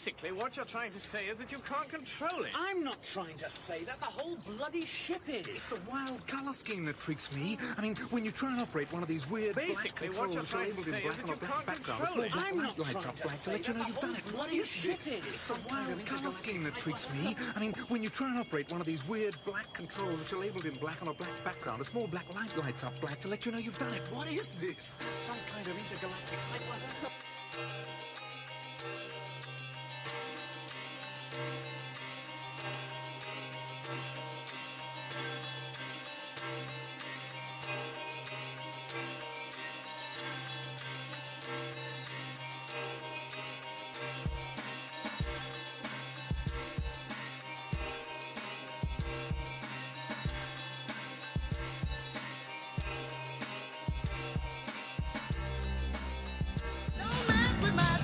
basically, what you're trying to say is that you can't control it. I'm not trying to say that. The whole bloody ship is. It's the wild colour scheme that freaks me. I mean, when you try and operate one of these weird Basically, black what you're controls trying to labelled say in is black that on a you black can't background, control it. black I'm not lights trying up to black to say let you that know the you've done whole it. What bloody is ship this? is. It's the wild colour scheme that freaks me. I mean, when you try and operate one of these weird black controls which are labelled in black on a black background, a small black light lights up black to let you know you've done it. What is this? Some kind of intergalactic hyper... Don't mess with my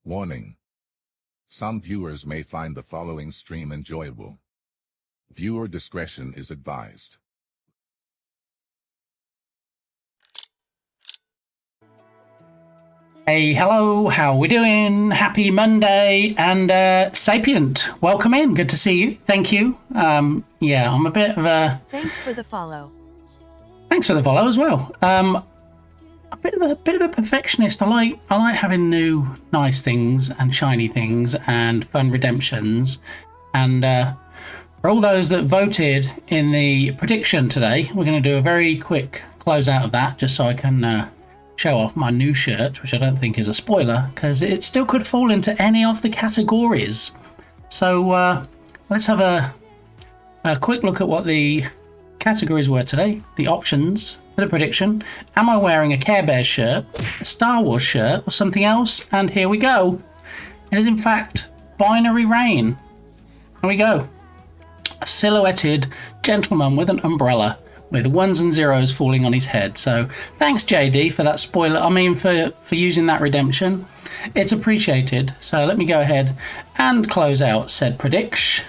Warning. Some viewers may find the following stream enjoyable. Viewer discretion is advised. Hey, hello, how are we doing? Happy Monday, and Sapient, welcome in. Good to see you. Thank you. Yeah, I'm a bit of a... Thanks for the follow. Thanks for the follow as well. A bit of a perfectionist. I like having new, nice things and shiny things and fun redemptions. And for all those that voted in the prediction today, we're going to do a very quick close out of that, just so I can show off my new shirt, which I don't think is a spoiler, because it still could fall into any of the categories. So let's have a quick look at what the categories were today, the options for the prediction. Am I wearing a Care Bears shirt, a Star Wars shirt, or something else? And here we go. It is in fact Binary Rain. Here we go. A silhouetted gentleman with an umbrella with ones and zeros falling on his head. So thanks, JD, for that spoiler. I mean, for using that redemption. It's appreciated. So let me go ahead and close out said prediction.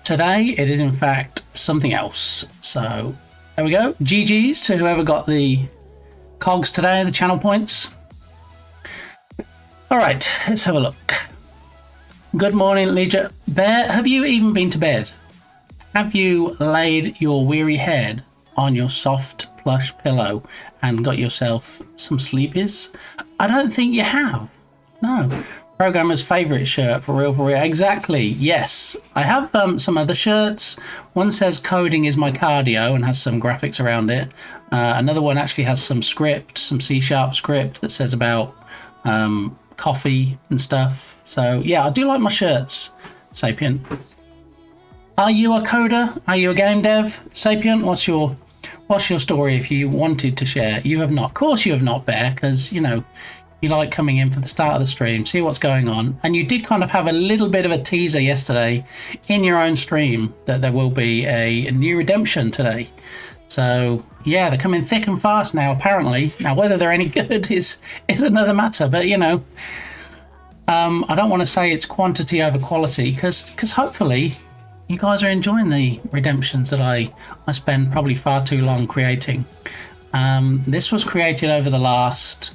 Today, it is in fact something else. So there we go. GG's to whoever got the cogs today, the channel points. All right, let's have a look. Good morning, Leisure Bear. Have you even been to bed? Have you laid your weary head on your soft plush pillow and got yourself some sleepies? I don't think you have. No. Programmer's favourite shirt, for real, for real. Exactly, yes. I have some other shirts. One says coding is my cardio and has some graphics around it. Another one actually has some script, some C# script that says about coffee and stuff. So yeah, I do like my shirts, Sapient. Are you a coder? Are you a game dev? Sapient, what's your story if you wanted to share? You have not. Of course you have not, Bear, because, you know, you like coming in for the start of the stream, see what's going on. And you did kind of have a little bit of a teaser yesterday in your own stream that there will be a new redemption today. So, yeah, they're coming thick and fast now, apparently. Now, whether they're any good is another matter. But, you know, I don't want to say it's quantity over quality because hopefully you guys are enjoying the redemptions that I spend probably far too long creating. This was created over the last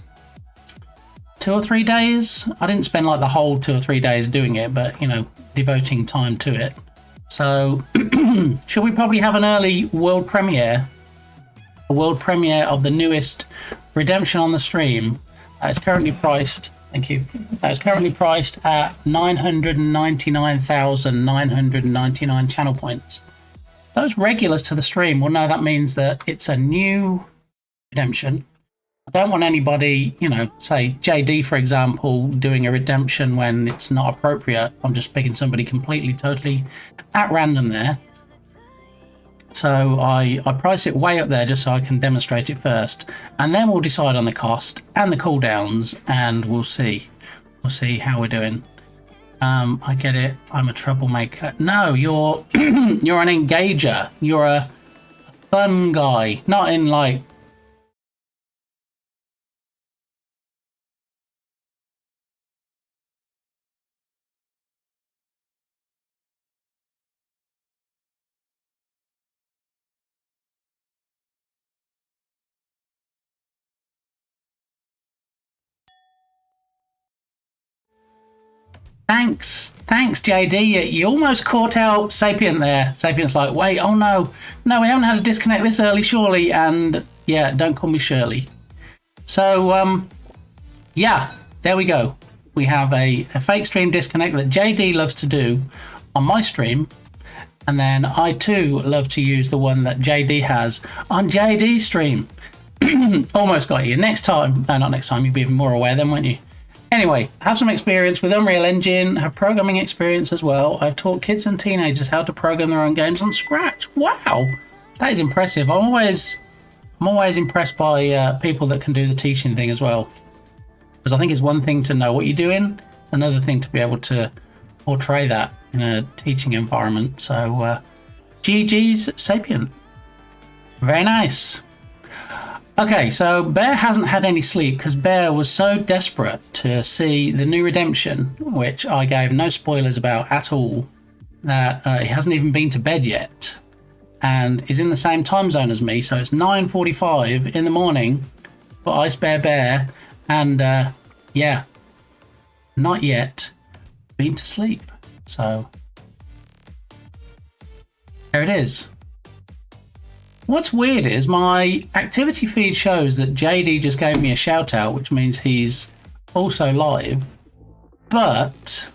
2 or 3 days. I didn't spend like the whole 2 or 3 days doing it, but, you know, devoting time to it. So should we probably have an early world premiere? A world premiere of the newest redemption on the stream. It's currently priced... Thank you. It's currently priced at 999,999 channel points. Those regulars to the stream will know that means that it's a new redemption. I don't want anybody, you know, say JD, for example, doing a redemption when it's not appropriate. I'm just picking somebody completely, totally at random there. So I price it way up there just so I can demonstrate it first. And then we'll decide on the cost and the cooldowns, and we'll see. We'll see how we're doing. I get it. I'm a troublemaker. No, you're you're an engager. You're a fun guy. Not in like... Thanks, JD. You almost caught out Sapient there. Sapient's like, wait, oh no, we haven't had a disconnect this early, surely. And yeah, don't call me Shirley. So, yeah, there we go. We have a fake stream disconnect that JD loves to do on my stream. And then I too love to use the one that JD has on JD's stream. Almost got you. Next time, no, not next time, you'll be even more aware then, won't you? Anyway, have some experience with Unreal Engine, have programming experience as well. I've taught kids and teenagers how to program their own games on Scratch. Wow, that is impressive. I'm always impressed by people that can do the teaching thing as well. Because I think it's one thing to know what you're doing, it's another thing to be able to portray that in a teaching environment. So, GG's Sapient. Very nice. Okay, so Bear hasn't had any sleep because Bear was so desperate to see the new Redemption, which I gave no spoilers about at all, that he hasn't even been to bed yet and is in the same time zone as me. So it's 9:45 in the morning for Ice Bear Bear, and yeah, not yet been to sleep. So there it is. What's weird is my activity feed shows that JD just gave me a shout out, which means he's also live, but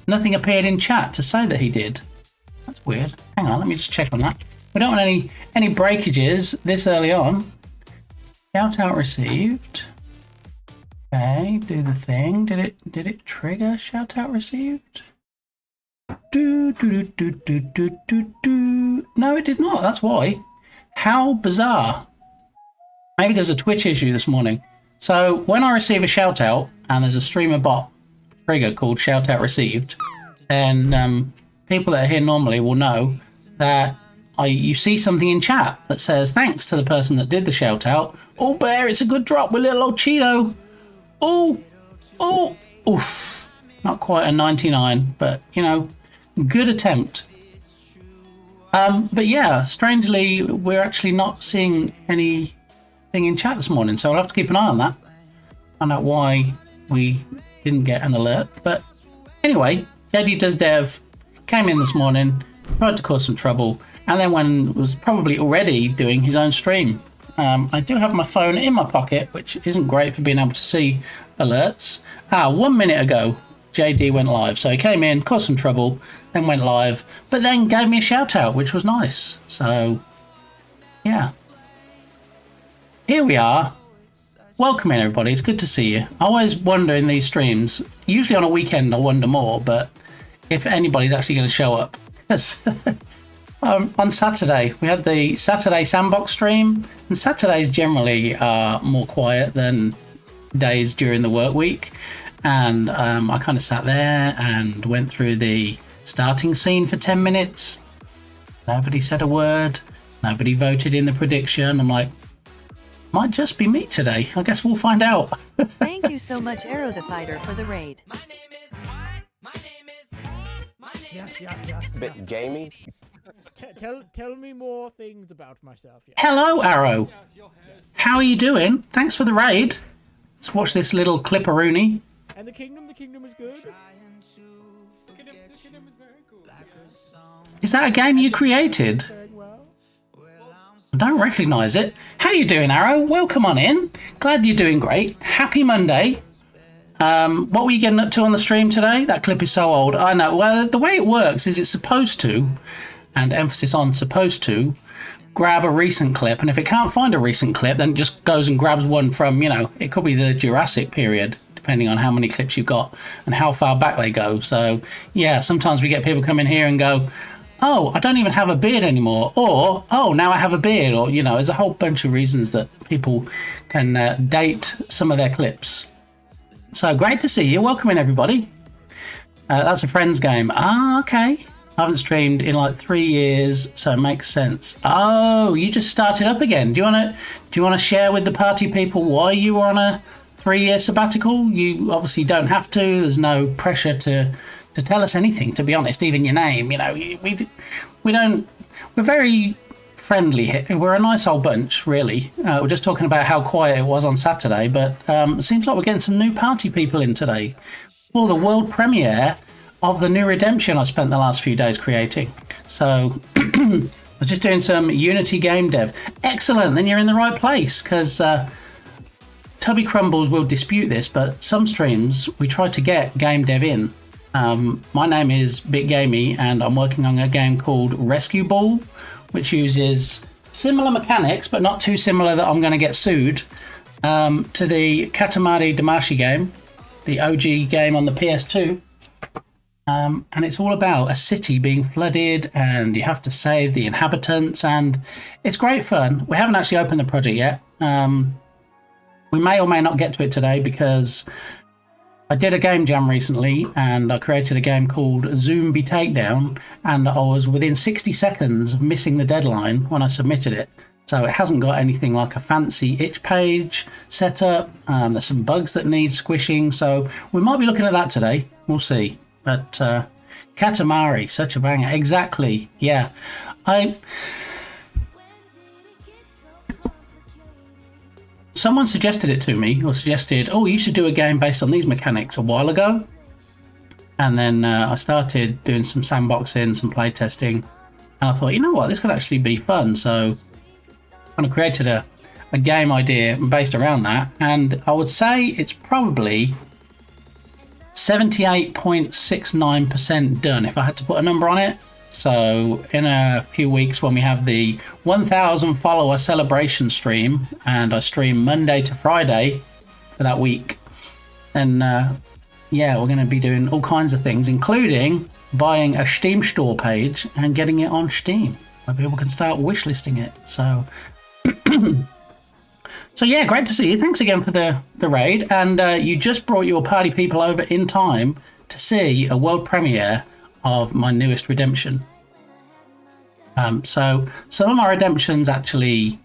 nothing appeared in chat to say that he did. That's weird. Hang on, let me just check on that. We don't want any breakages this early on. Shout out received. Okay, do the thing. Did it trigger shout out received? No, it did not. That's why. How bizarre. Maybe there's a Twitch issue this morning. So when I receive a shout out and there's a streamer bot trigger called shout out received, then people that are here normally will know that you see something in chat that says thanks to the person that did the shout out. Oh, Bear, it's a good drop with little old Cheeto. Oh, oof. Not quite a 99, but you know, good attempt. But yeah, strangely, we're actually not seeing anything in chat this morning, so I'll have to keep an eye on that. Find out why we didn't get an alert. But anyway, JD Does Dev came in this morning, tried to cause some trouble, and then was probably already doing his own stream. I do have my phone in my pocket, which isn't great for being able to see alerts. 1 minute ago, JD went live, so he came in, caused some trouble, then went live, but then gave me a shout out, which was nice. So yeah, here we are. Welcome in, everybody. It's good to see you. I always wonder in these streams, usually on a weekend I wonder more, but if anybody's actually going to show up. Because on Saturday, we had the Saturday Sandbox stream, and Saturdays generally are more quiet than days during the work week. And I kind of sat there and went through the starting scene for 10 minutes. Nobody said a word. Nobody voted in the prediction. I'm like, might just be me today. I guess we'll find out. Thank you so much, Arrow the Fighter, for the raid. Yes. Bit gamey. Tell me more things about myself. Yeah. Hello, Arrow. How are you doing? Thanks for the raid. Let's watch this little clipperoonie. And the kingdom is good. Is that a game you created? I don't recognise it. How you doing, Arrow? Welcome on in. Glad you're doing great. Happy Monday. What were you getting up to on the stream today? That clip is so old. I know. Well, the way it works is it's supposed to, and emphasis on supposed to, grab a recent clip. And if it can't find a recent clip, then it just goes and grabs one from, you know, it could be the Jurassic period, depending on how many clips you've got and how far back they go. So, yeah, sometimes we get people come in here and go, oh, I don't even have a beard anymore, or, oh, now I have a beard, or, you know, there's a whole bunch of reasons that people can date some of their clips. So great to see you. Welcome in, everybody. That's a friend's game. Ah, okay. I haven't streamed in like 3 years, so it makes sense. Oh, you just started up again. Do you want to share with the party people why you were on a 3-year sabbatical? You obviously don't have to. There's no pressure to tell us anything, to be honest, even your name. You know, we don't, we're very friendly here. We're a nice old bunch, really. We're just talking about how quiet it was on Saturday, but it seems like we're getting some new party people in today for the world premiere of the new Redemption I spent the last few days creating. So I was just doing some Unity game dev. Excellent, then you're in the right place, because Tubby Crumbles will dispute this, but some streams we try to get game dev in. My name is Bit Gamey, and I'm working on a game called Rescue Ball, which uses similar mechanics, but not too similar that I'm going to get sued, to the Katamari Damacy game, the OG game on the PS2. And it's all about a city being flooded, and you have to save the inhabitants, and it's great fun. We haven't actually opened the project yet. We may or may not get to it today, because I did a game jam recently and I created a game called Zombie Takedown, and I was within 60 seconds of missing the deadline when I submitted it. So it hasn't got anything like a fancy itch page set up. There's some bugs that need squishing, so we might be looking at that today. We'll see. But Katamari, such a banger. Exactly, yeah. Someone suggested it to me, or suggested, oh, you should do a game based on these mechanics a while ago. And then I started doing some sandboxing, some play testing, and I thought, you know what, this could actually be fun. So I kind of created a game idea based around that, and I would say it's probably 78.69% done if I had to put a number on it. So in a few weeks, when we have the 1,000 follower celebration stream, and I stream Monday to Friday for that week, then yeah, we're going to be doing all kinds of things, including buying a Steam store page and getting it on Steam, where people can start wishlisting it. So so yeah, great to see you. Thanks again for the raid. And you just brought your party people over in time to see a world premiere of my newest redemption. So some of my redemptions actually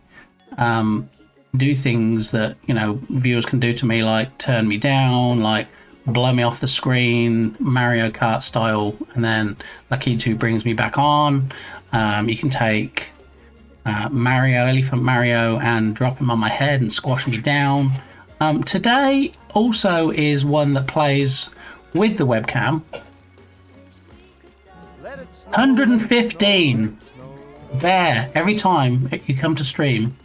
do things that, you know, viewers can do to me, like turn me down, like blow me off the screen, Mario Kart style, and then Lakitu brings me back on. You can take Elephant Mario, and drop him on my head and squash me down. Today also is one that plays with the webcam. 115 there every time you come to stream.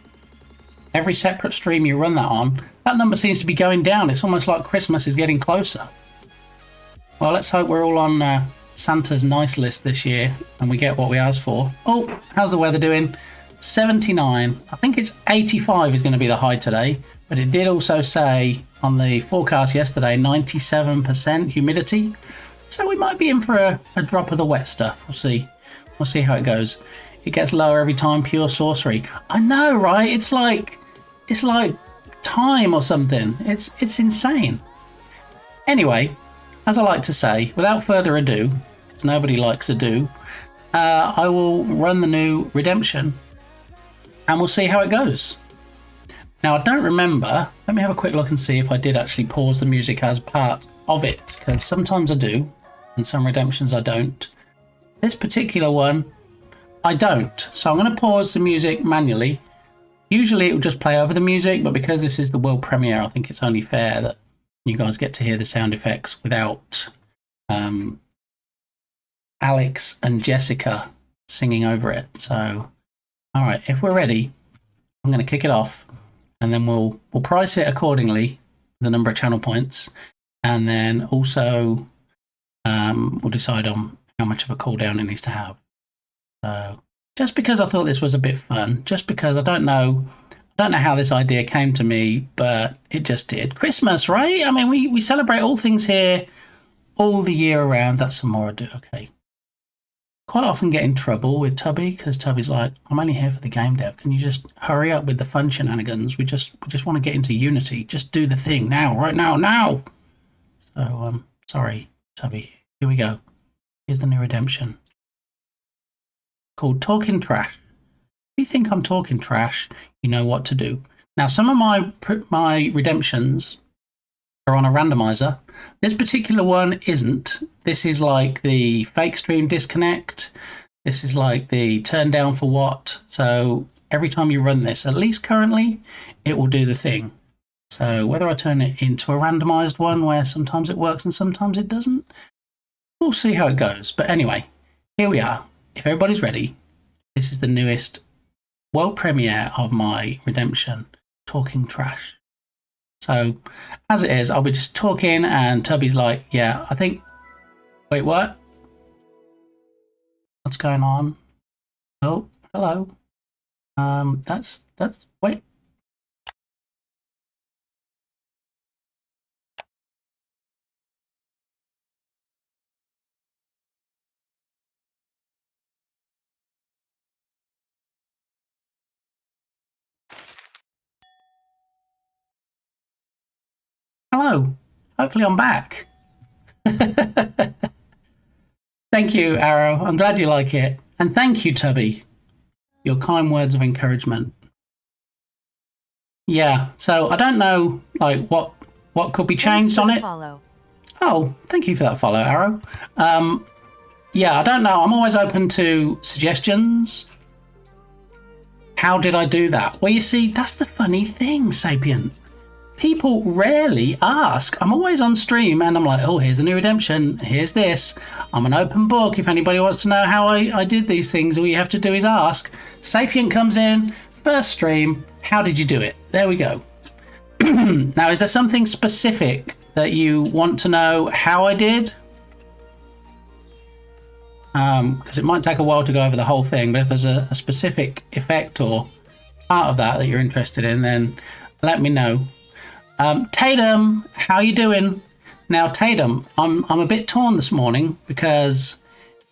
Every separate stream you run that on, that number seems to be going down. It's almost like Christmas is getting closer. Well, let's hope we're all on Santa's nice list this year and we get what we asked for. Oh, how's the weather doing? 79. I think it's 85 is going to be the high today, but it did also say on the forecast yesterday 97% humidity. So we might be in for a drop of the wet stuff. We'll see. We'll see how it goes. It gets lower every time. Pure sorcery. I know, right? It's like time or something. It's insane. Anyway, as I like to say, without further ado, because nobody likes ado, I will run the new redemption, and we'll see how it goes. Now, I don't remember. Let me have a quick look and see if I did actually pause the music as part of it, because sometimes I do, and some redemptions I don't. This particular one, I don't. So I'm going to pause the music manually. Usually it will just play over the music, but because this is the world premiere, I think it's only fair that you guys get to hear the sound effects without Alex and Jessica singing over it. So, all right, if we're ready, I'm going to kick it off, and then we'll price it accordingly, the number of channel points, and then also we'll decide on how much of a cooldown it needs to have. So, just because I thought this was a bit fun, just because I don't know how this idea came to me, but it just did. Christmas, right? I mean, we celebrate all things here all the year around. That's some more ado. Okay. Quite often get in trouble with Tubby, because Tubby's like, I'm only here for the game dev. Can you just hurry up with the fun shenanigans? We just want to get into Unity. Just do the thing now, right now. So, sorry, Tubby. Here we go. Here's the new redemption, called Talking Trash. If you think I'm talking trash, you know what to do. Now, some of my redemptions are on a randomizer. This particular one isn't. This is like the fake stream disconnect. This is like the turn down for what. So every time you run this, at least currently, it will do the thing. So whether I turn it into a randomized one where sometimes it works and sometimes it doesn't, we'll see how it goes. But anyway, here we are. If everybody's ready, this is the newest world premiere of my redemption, Talking Trash. So, as it is, I'll be just talking, and Tubby's like, yeah, I think... Wait, what? What's going on? Oh, hello. That's... Wait. Hello. Hopefully I'm back. Thank you, Arrow. I'm glad you like it. And thank you, Tubby. Your kind words of encouragement Yeah, so I don't know like what could be changed Thanks for on the it. Follow. Oh, thank you for that follow, Arrow. Yeah, I don't know. I'm always open to suggestions. How did I do that? Well, you see, that's the funny thing, Sapient. People rarely ask. I'm always on stream and I'm like, oh, here's a new redemption. Here's this. I'm an open book. If anybody wants to know how I did these things, all you have to do is ask. Sapient comes in, first stream. How did you do it? There we go. Now, is there something specific that you want to know how I did? Because it might take a while to go over the whole thing, but if there's a specific effect or part of that you're interested in, then let me know. Tatum, how you doing? Now, Tatum, I'm a bit torn this morning because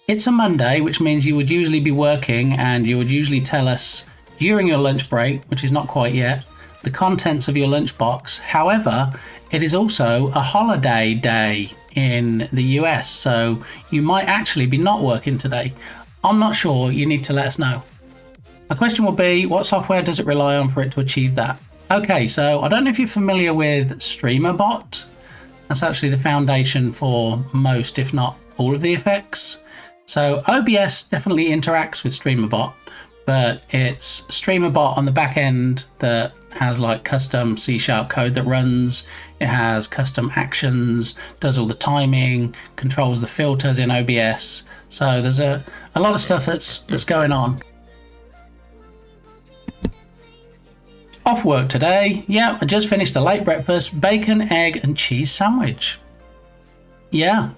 it's a Monday, which means you would usually be working and you would usually tell us during your lunch break, which is not quite yet, the contents of your lunchbox. However, it is also a holiday day in the US, so you might actually be not working today. I'm not sure. You need to let us know. My question will be, what software does it rely on for it to achieve that? Okay, so I don't know if you're familiar with StreamerBot. That's actually the foundation for most, if not all, of the effects. So OBS definitely interacts with StreamerBot, but it's StreamerBot on the back end that has like custom C# code that runs. It has custom actions, does all the timing, controls the filters in OBS. So there's a lot of stuff that's going on. Off work today. Yeah, I just finished a late breakfast, bacon, egg, and cheese sandwich. Yeah,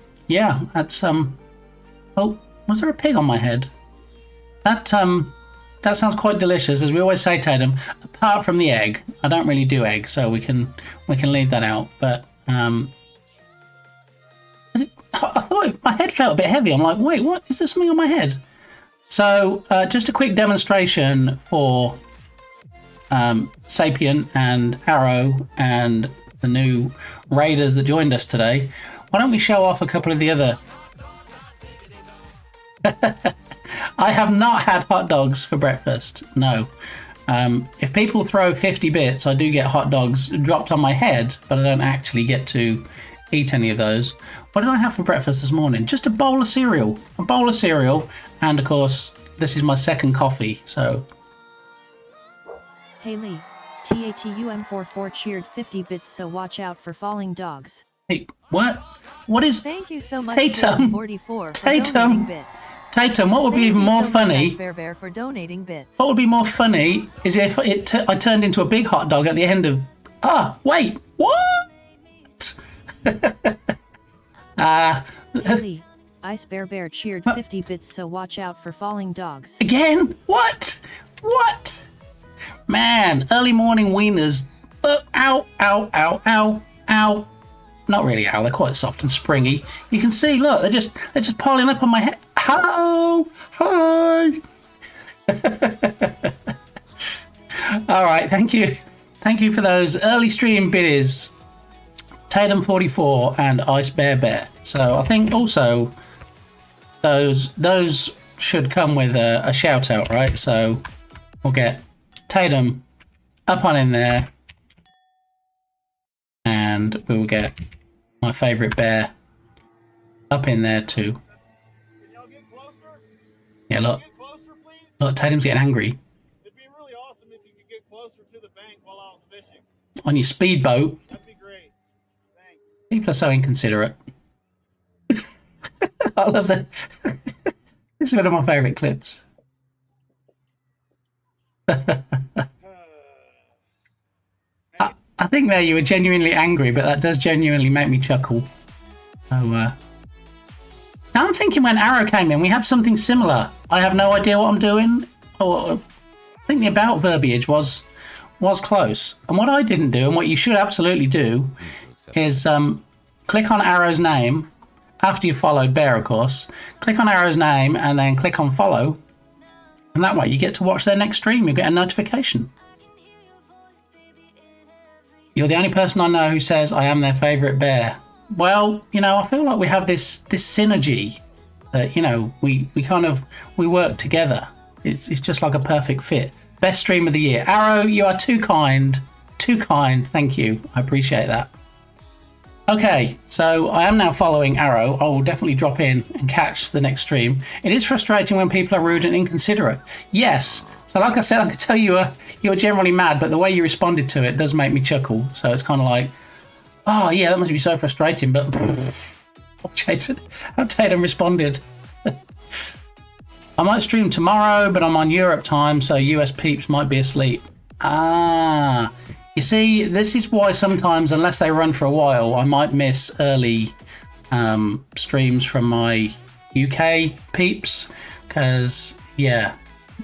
that's oh, was there a pig on my head? That sounds quite delicious, as we always say, Tatum. Apart from the egg, I don't really do egg, so we can leave that out. But I thought my head felt a bit heavy. I'm like, wait, what? Is there something on my head? So just a quick demonstration for Sapient and Arrow and the new raiders that joined us today. Why don't we show off a couple of the other... I have not had hot dogs for breakfast, no. If people throw 50 bits, I do get hot dogs dropped on my head, but I don't actually get to eat any of those. What did I have for breakfast this morning? Just a bowl of cereal. A bowl of cereal, and of course, this is my second coffee, so... Hey Lee, TATUM44 cheered 50 bits, so watch out for falling dogs. Hey, what? What is... Thank you so much, Tatum. 44 for Tatum. donating bits. Tatum, what would be Thank even you more so much, funny... Bear for donating bits. What would be more funny is if I turned into a big hot dog at the end of... Ah, wait, what? Lee, Ice Bear cheered 50 bits, so watch out for falling dogs. Again? What? What? Man, early morning wieners. Look, ow, ow, ow, ow, ow. Not really ow, they're quite soft and springy. You can see, look, they're just piling up on my head. Hello, hi. All right, thank you for those early stream biddies, Tatum44 and Ice Bear. So I think also those should come with a shout out, right? So we'll get Tatum up on in there, and we will get my favourite bear up in there too. Can y'all get closer? Yeah, look, Get closer, please? look, Tatum's getting angry It'd be really awesome if you could get closer to the bank while I was fishing. on your speedboat. That'd be great. Thanks. People are so inconsiderate. I love that. This is one of my favourite clips. I think there you were genuinely angry, but that does genuinely make me chuckle. So, now I'm thinking when Arrow came in, we had something similar. I have no idea what I'm doing. Or I think the about verbiage was close. And what I didn't do, and what you should absolutely do, is click on Arrow's name after you've followed Bear, of course. Click on Arrow's name and then click on follow. And that way you get to watch their next stream. You get a notification. You're the only person I know who says I am their favourite bear. Well, you know, I feel like we have this synergy that, you know, we work together. It's just like a perfect fit. Best stream of the year. Arrow, you are too kind. too kind. Thank you. I appreciate that. Okay, so I am now following Arrow. I will definitely drop in and catch the next stream. It is frustrating when people are rude and inconsiderate. Yes. So like I said, I could tell you were generally mad, but the way you responded to it does make me chuckle. So it's kind of like, oh yeah, that must be so frustrating. But how Tatum responded. I might stream tomorrow, but I'm on Europe time, so US peeps might be asleep. Ah. You see, this is why sometimes, unless they run for a while, I might miss early streams from my UK peeps, because, yeah,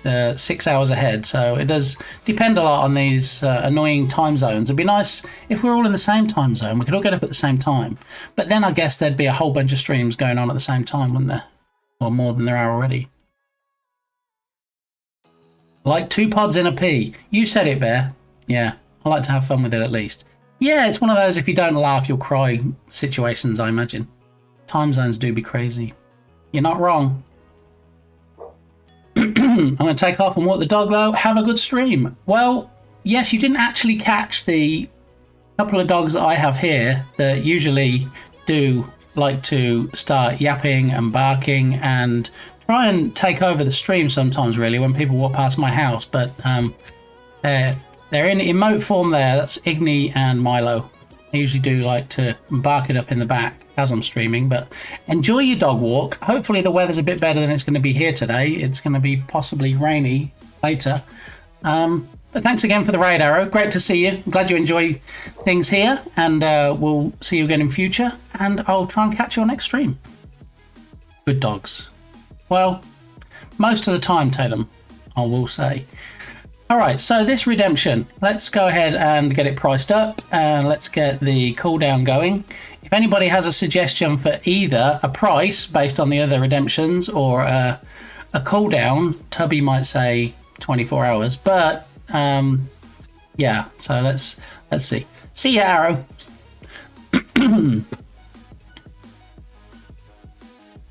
they're 6 hours ahead. So it does depend a lot on these annoying time zones. It'd be nice if we're all in the same time zone. We could all get up at the same time. But then I guess there'd be a whole bunch of streams going on at the same time, wouldn't there? Or more than there are already. Like 2 pods in a pea. You said it, Bear. Yeah. I like to have fun with it at least. Yeah, it's one of those if you don't laugh, you'll cry situations, I imagine. Time zones do be crazy. You're not wrong. I'm going to take off and walk the dog, though. Have a good stream. Well, yes, you didn't actually catch the couple of dogs that I have here that usually do like to start yapping and barking and try and take over the stream sometimes, really, when people walk past my house. But they're in emote form there. That's Igni and Milo. They usually do like to bark it up in the back as I'm streaming, but enjoy your dog walk. Hopefully the weather's a bit better than it's going to be here today. It's going to be possibly rainy later. But thanks again for the raid, Arrow. Great to see you. I'm glad you enjoy things here, and we'll see you again in future, and I'll try and catch your next stream. Good dogs. Well, most of the time, Tatum, I will say. Alright, so this redemption, let's go ahead and get it priced up, and let's get the cooldown going. If anybody has a suggestion for either a price based on the other redemptions or a cooldown, Tubby might say 24 hours, but yeah, so let's see. See ya, Arrow.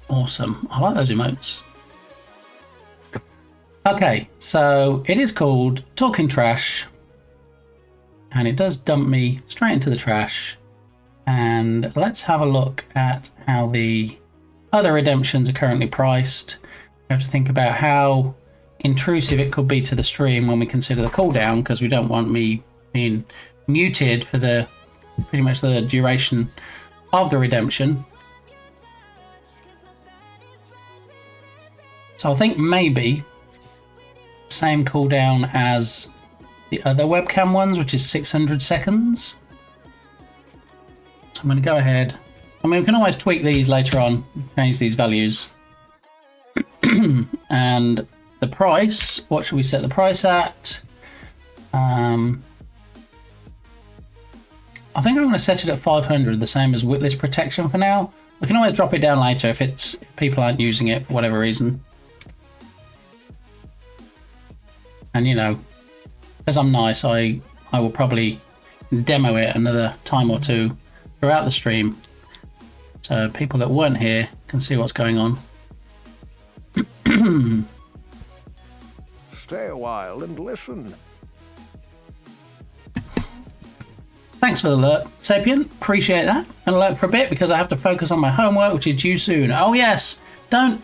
Awesome. I like those emotes. Okay, so it is called Talking Trash, and it does dump me straight into the trash. And let's have a look at how the other redemptions are currently priced. We have to think about how intrusive it could be to the stream when we consider the cooldown, because we don't want me being muted for the pretty much the duration of the redemption. So I think maybe same cooldown as the other webcam ones, which is 600 seconds. So I'm going to go ahead. I mean, we can always tweak these later on, change these values. And the price, what should we set the price at? I think I'm going to set it at 500, the same as Witless Protection for now. We can always drop it down later if people aren't using it for whatever reason. And you know, because I'm nice, I will probably demo it another time or two throughout the stream, so people that weren't here can see what's going on. Stay a while and listen. Thanks for the alert, Sapien. Appreciate that. And alert for a bit because I have to focus on my homework, which is due soon. Oh yes, don't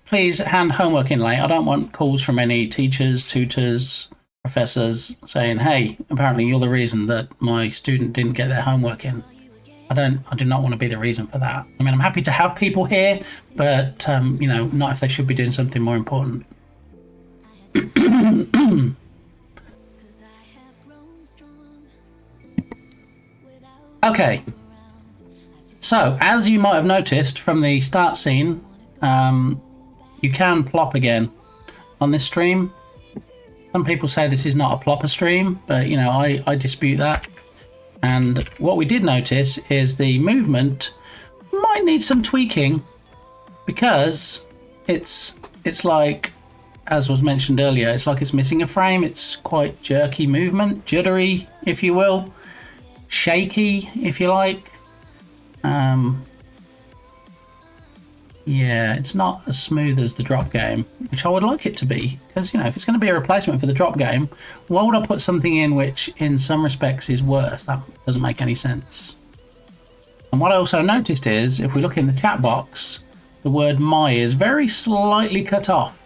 please hand homework in late. I don't want calls from any teachers, tutors, professors saying, hey, apparently you're the reason that my student didn't get their homework in. I do not want to be the reason for that. I mean, I'm happy to have people here, but, you know, not if they should be doing something more important. Okay. So, as you might have noticed from the start scene, you can plop again on this stream. Some people say this is not a plopper stream, but you know, I dispute that. And what we did notice is the movement might need some tweaking, because it's like, as was mentioned earlier, it's like it's missing a frame. It's quite jerky movement, juddery, if you will, shaky, if you like. Yeah, it's not as smooth as the drop game, which I would like it to be. Because, you know, if it's going to be a replacement for the drop game, why would I put something in which, in some respects, is worse? That doesn't make any sense. And what I also noticed is, if we look in the chat box, the word "my" is very slightly cut off.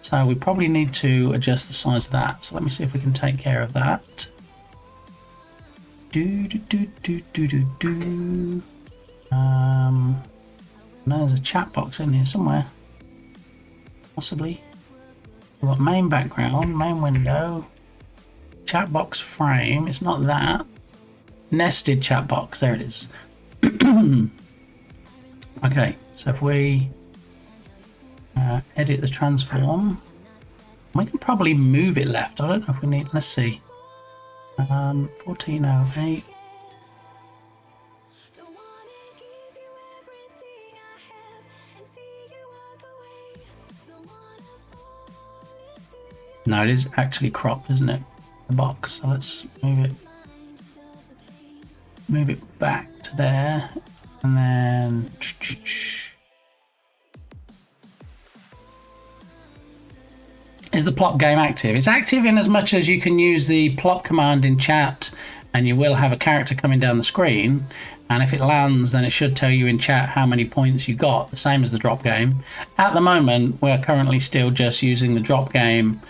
So we probably need to adjust the size of that. So let me see if we can take care of that. There's a chat box in here somewhere. Possibly. We've got main background, main window, chat box frame. It's not that. Nested chat box. There it is. Okay, so if we edit the transform, we can probably move it left. I don't know if we need. Let's see. 1408. No, it is actually cropped, isn't it? The box. So let's move it back to there, and then is the plop game active? It's active in as much as you can use the plop command in chat, and you will have a character coming down the screen, and if it lands then it should tell you in chat how many points you got, the same as the drop game. At the moment we're currently still just using the drop game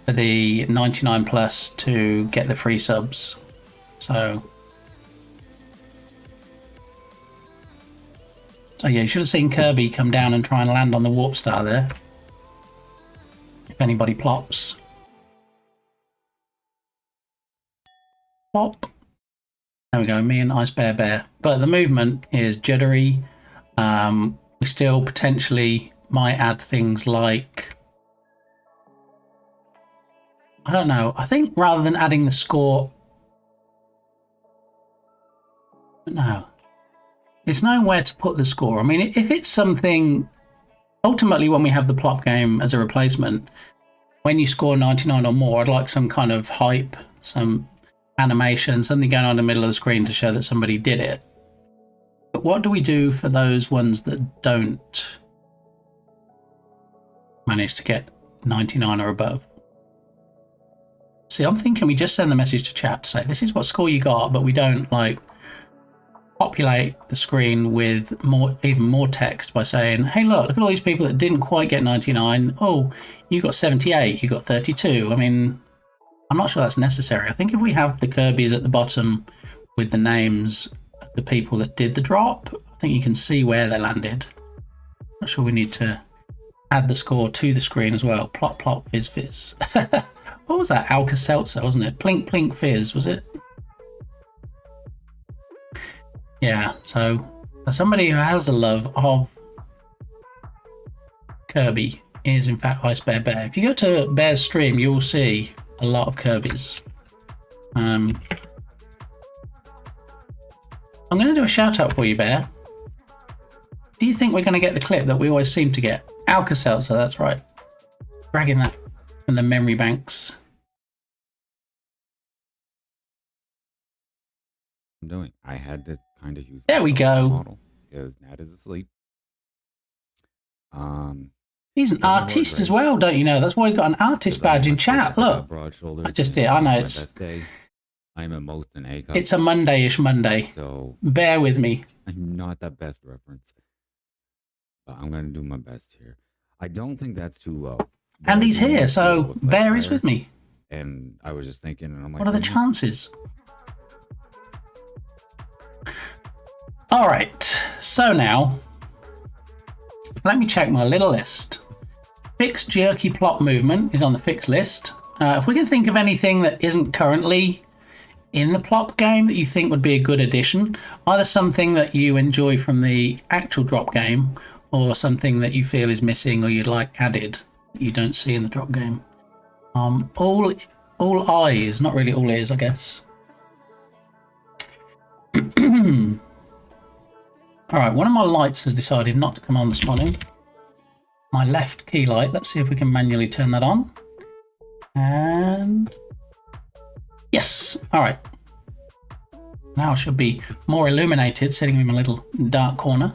for the 99 plus to get the free subs. So yeah, you should have seen Kirby come down and try and land on the warp star there. If anybody plops. Plop. There we go, me and Ice Bear. But the movement is jittery. We still potentially might add things like, I don't know, I think rather than adding the score, no, there's nowhere to put the score. I mean, if it's something, ultimately when we have the plop game as a replacement, when you score 99 or more, I'd like some kind of hype, some animation, something going on in the middle of the screen to show that somebody did it. But what do we do for those ones that don't manage to get 99 or above? See, I'm thinking we just send the message to chat to say, this is what score you got, but we don't like populate the screen with even more text by saying, hey, look at all these people that didn't quite get 99. Oh, you got 78, you got 32. I mean, I'm not sure that's necessary. I think if we have the Kirby's at the bottom with the names of the people that did the drop, I think you can see where they landed. Not sure we need to add the score to the screen as well. Plop, plop, fizz, fizz. What was that? Alka-Seltzer, wasn't it? Plink, plink, fizz, was it? Yeah, so somebody who has a love of Kirby is in fact Ice Bear. If you go to Bear's stream, you will see a lot of Kirby's. I'm going to do a shout out for you, Bear. Do you think we're going to get the clip that we always seem to get? Alka-Seltzer, that's right. Dragging that from the memory banks. I'm doing. I had to kind of use. There we go. Because Nat is asleep. He's an artiste as well, don't you know? That's why he's got an artist badge in chat. Look, I just did. I know it's. I'm a most an A. It's a Monday-ish Monday. So bear with me. I'm not the best reference, but I'm gonna do my best here. I don't think that's too low. And he's here, so Bear is with me. And I was just thinking, and I'm like, what are the chances? All right, so now let me check my little list. Fixed jerky plot movement is on the fixed list. If we can think of anything that isn't currently in the plop game that you think would be a good addition, either something that you enjoy from the actual drop game or something that you feel is missing or you'd like added that you don't see in the drop game. All eyes, not really all ears, I guess. All right, one of my lights has decided not to come on this morning. My left key light. Let's see if we can manually turn that on. And yes, all right. Now I should be more illuminated, sitting in my little dark corner.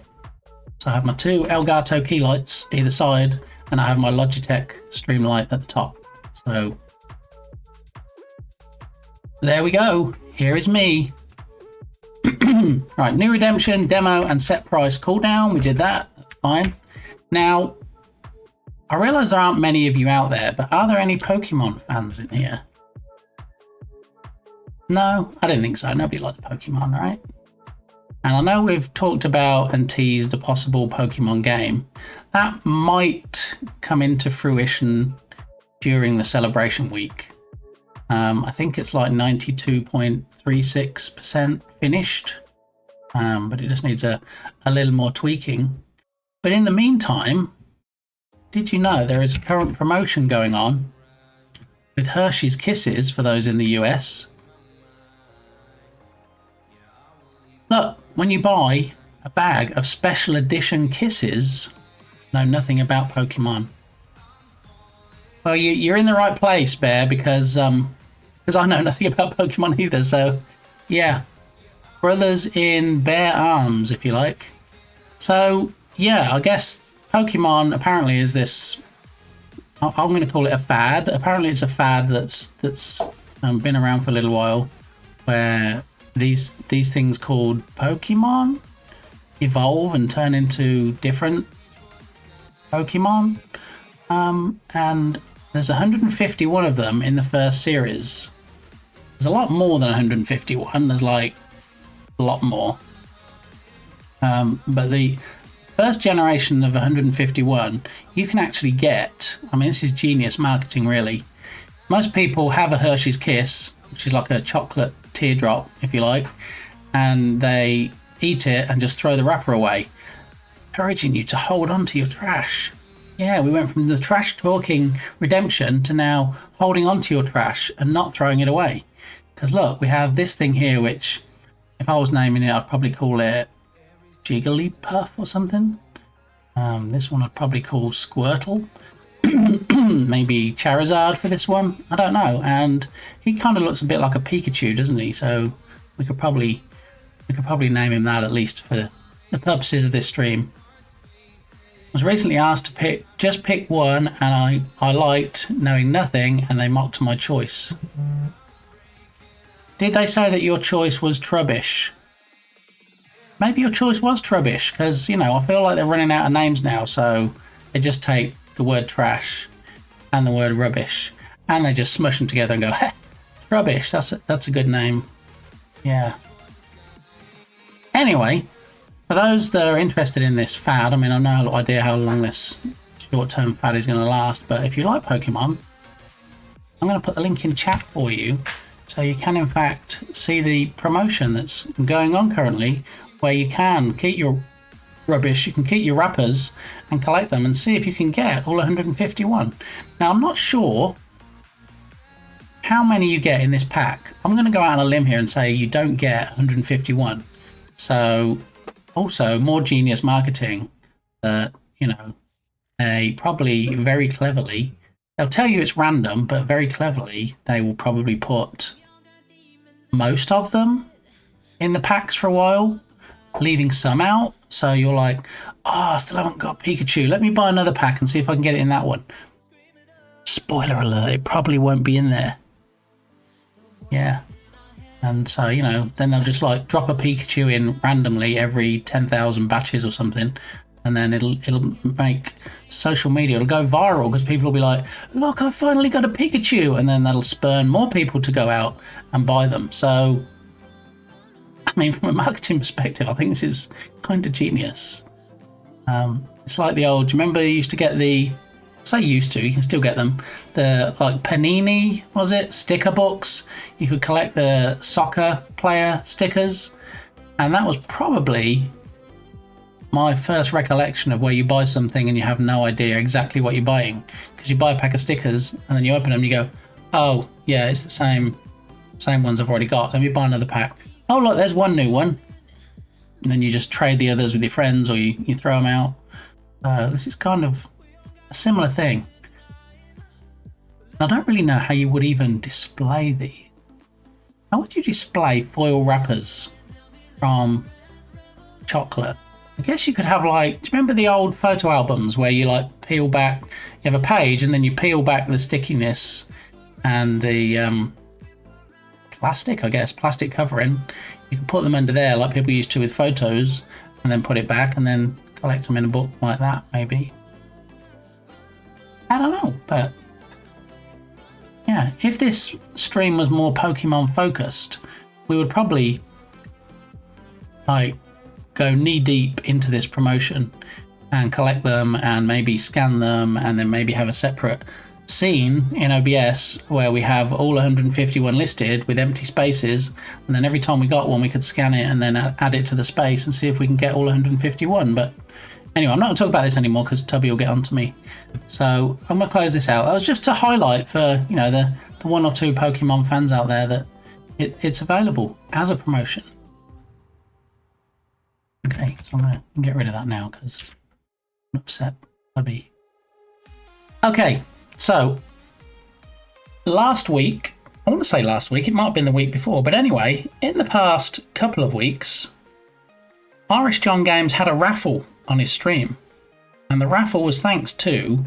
So I have my two Elgato key lights either side, and I have my Logitech Streamlight at the top. So there we go. Here is me. Right, new redemption, demo, and set price cooldown. We did that. That's fine. Now, I realise there aren't many of you out there, but are there any Pokemon fans in here? No, I don't think so. Nobody likes Pokemon, right? And I know we've talked about and teased a possible Pokemon game. That might come into fruition during the celebration week. I think it's like 92.36% finished, but it just needs a little more tweaking. But in the meantime, did you know there is a current promotion going on with Hershey's Kisses for those in the US? Look, when you buy a bag of special edition Kisses, know nothing about Pokemon. Well, you're in the right place, Bear, because I know nothing about Pokemon either. So, yeah, brothers in Bear Arms, if you like. So, yeah, I guess Pokemon apparently is this. I'm going to call it a fad. Apparently, it's a fad that's been around for a little while, where these things called Pokemon evolve and turn into different Pokemon. And there's 151 of them in the first series. There's a lot more than 151. There's like a lot more. But the first generation of 151, you can actually get. I mean, this is genius marketing, really. Most people have a Hershey's Kiss, which is like a chocolate teardrop, if you like, and they eat it and just throw the wrapper away, encouraging you to hold on to your trash. Yeah, we went from the trash talking redemption to now holding on to your trash and not throwing it away. Because look, we have this thing here, which if I was naming it, I'd probably call it Jigglypuff or something. This one I'd probably call Squirtle. Maybe Charizard for this one. I don't know. And he kind of looks a bit like a Pikachu, doesn't he? So we could probably name him that, at least for the purposes of this stream. I was recently asked to pick one, and I liked knowing nothing, and they mocked my choice. Did they say that your choice was Trubbish? Maybe your choice was Trubbish, because, you know, I feel like they're running out of names now, so they just take the word trash and the word rubbish, and they just smush them together and go, hey, Trubbish, that's a good name. Yeah. Anyway, for those that are interested in this fad, I mean, I have no idea how long this short-term fad is going to last, but if you like Pokemon, I'm going to put the link in chat for you, so you can in fact see the promotion that's going on currently, where you can keep your rubbish, you can keep your wrappers and collect them and see if you can get all 151. Now, I'm not sure how many you get in this pack. I'm going to go out on a limb here and say you don't get 151. So, also more genius marketing that, you know, they probably very cleverly, they'll tell you it's random, but very cleverly they will probably put most of them in the packs for a while, leaving some out. So you're like, oh, I still haven't got Pikachu. Let me buy another pack and see if I can get it in that one. Spoiler alert, it probably won't be in there. Yeah. And so, you know, then they'll just like drop a Pikachu in randomly every 10,000 batches or something. And then it'll make social media, it'll go viral because people will be like, look, I finally got a Pikachu. And then that'll spurn more people to go out and buy them. So, I mean, from a marketing perspective, I think this is kind of genius. It's like the old, do you remember you used to get the, I say used to, you can still get them, the like Panini, was it, sticker books? You could collect the soccer player stickers. And that was probably my first recollection of where you buy something and you have no idea exactly what you're buying. Because you buy a pack of stickers and then you open them and you go, oh, yeah, it's the same ones I've already got. Let me buy another pack. Oh, look, there's one new one. And then you just trade the others with your friends or you throw them out. This is kind of a similar thing. I don't really know how you would even display these. How would you display foil wrappers from chocolate I guess you could have like, do you remember the old photo albums where you like peel back, you have a page and then you peel back the stickiness and the plastic, I guess, plastic covering. You can put them under there like people used to with photos and then put it back and then collect them in a book like that, maybe. I don't know, but yeah, if this stream was more Pokemon focused, we would probably like go knee deep into this promotion and collect them and maybe scan them and then maybe have a separate scene in OBS where we have all 151 listed with empty spaces, and then every time we got one we could scan it and then add it to the space and see if we can get all 151. But anyway, I'm not going to talk about this anymore because Tubby will get onto me. So I'm going to close this out. That was just to highlight for, you know, the one or two Pokemon fans out there that it's available as a promotion. Okay, so I'm going to get rid of that now because I'm upset. Tubby. Okay, so last week, I want to say last week, it might have been the week before, but anyway, in the past couple of weeks, Irish John Games had a raffle on his stream, and the raffle was thanks to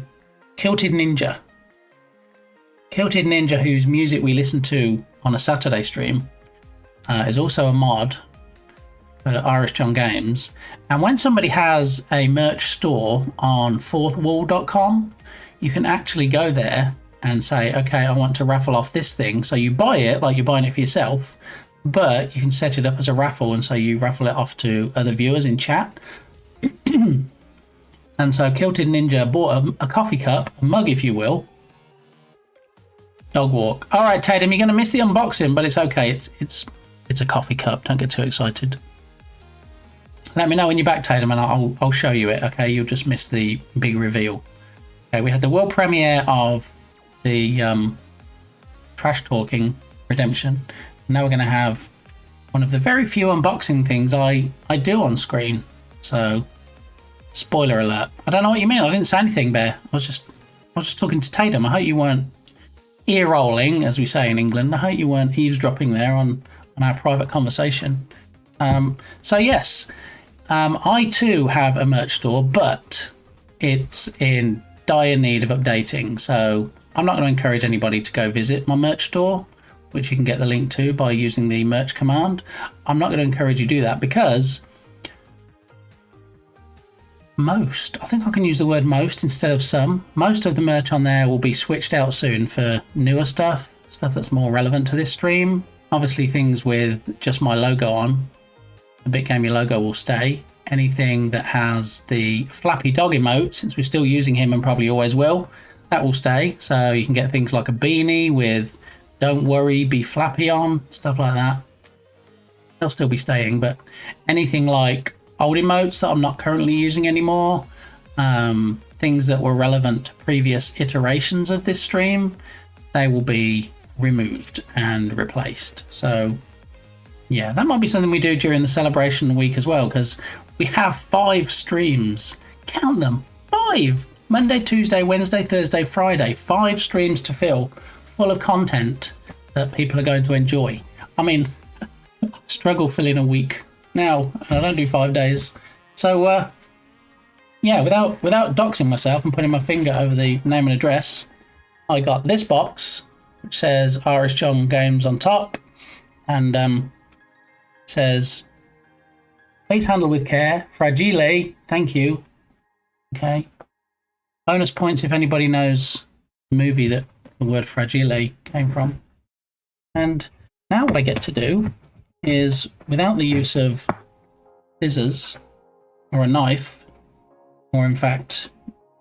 Kilted Ninja. Kilted Ninja, whose music we listen to on a Saturday stream, is also a mod for Irish John Games. And when somebody has a merch store on fourthwall.com, you can actually go there and say, okay, I want to raffle off this thing. So you buy it like you're buying it for yourself, but you can set it up as a raffle, and so you raffle it off to other viewers in chat. And so Kilted Ninja bought a coffee cup, a mug if you will. Dog walk. All right, Tatum, you're going to miss the unboxing, but it's okay. It's a coffee cup. Don't get too excited. Let me know when you're back, Tatum, and I'll show you it. Okay, you'll just miss the big reveal. Okay, we had the world premiere of the Trash Talking Redemption. Now we're going to have one of the very few unboxing things I do on screen. So, spoiler alert. I don't know what you mean. I didn't say anything, Bear. I was just talking to Tatum. I hope you weren't ear rolling, as we say in England. I hope you weren't eavesdropping there on our private conversation. So yes, I too have a merch store, but it's in dire need of updating. So I'm not going to encourage anybody to go visit my merch store, which you can get the link to by using the merch command. I'm not going to encourage you to do that because I think I can use the word most instead of some. Most of the merch on there will be switched out soon for newer stuff that's more relevant to this stream. Obviously things with just my logo on, the BitGamey logo will stay. Anything that has the Flappy Dog emote, since we're still using him and probably always will, that will stay. So you can get things like a beanie with "Don't worry, be Flappy" on, stuff like that. They'll still be staying, but anything like old emotes that I'm not currently using anymore, things that were relevant to previous iterations of this stream, they will be removed and replaced. So yeah, that might be something we do during the celebration week as well, because we have 5 streams. Count them, 5. Monday, Tuesday, Wednesday, Thursday, Friday. 5 streams to fill, full of content that people are going to enjoy. I mean, I struggle filling a week now, and I don't do 5 days. So yeah, without doxing myself and putting my finger over the name and address, I got this box which says Irish John Games on top, and says, please handle with care, fragile, thank you. Okay, bonus points if anybody knows the movie that the word fragile came from. And now what I get to do is, without the use of scissors or a knife, or in fact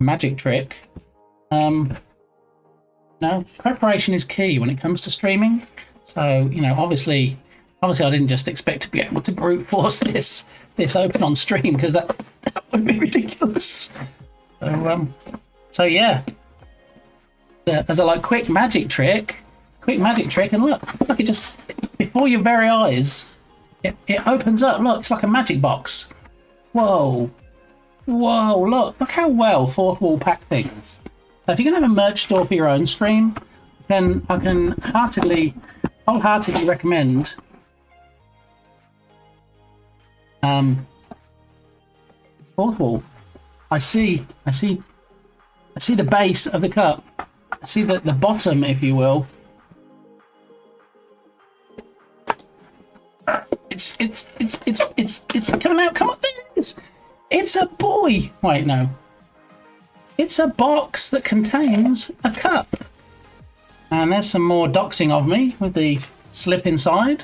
a magic trick, preparation is key when it comes to streaming. So, you know, obviously I didn't just expect to be able to brute force this open on stream, because that would be ridiculous. So yeah, there's a quick magic trick, and look, it just before your very eyes, it opens up. Look, it's like a magic box. Whoa, look how well Fourth Wall pack things. So if you're gonna have a merch store for your own stream, then I can wholeheartedly recommend Fourth wall. I see the base of the cup. I see the bottom, if you will. It's coming out. Come on, it's a boy. Wait, no. It's a box that contains a cup. And there's some more doxing of me with the slip inside.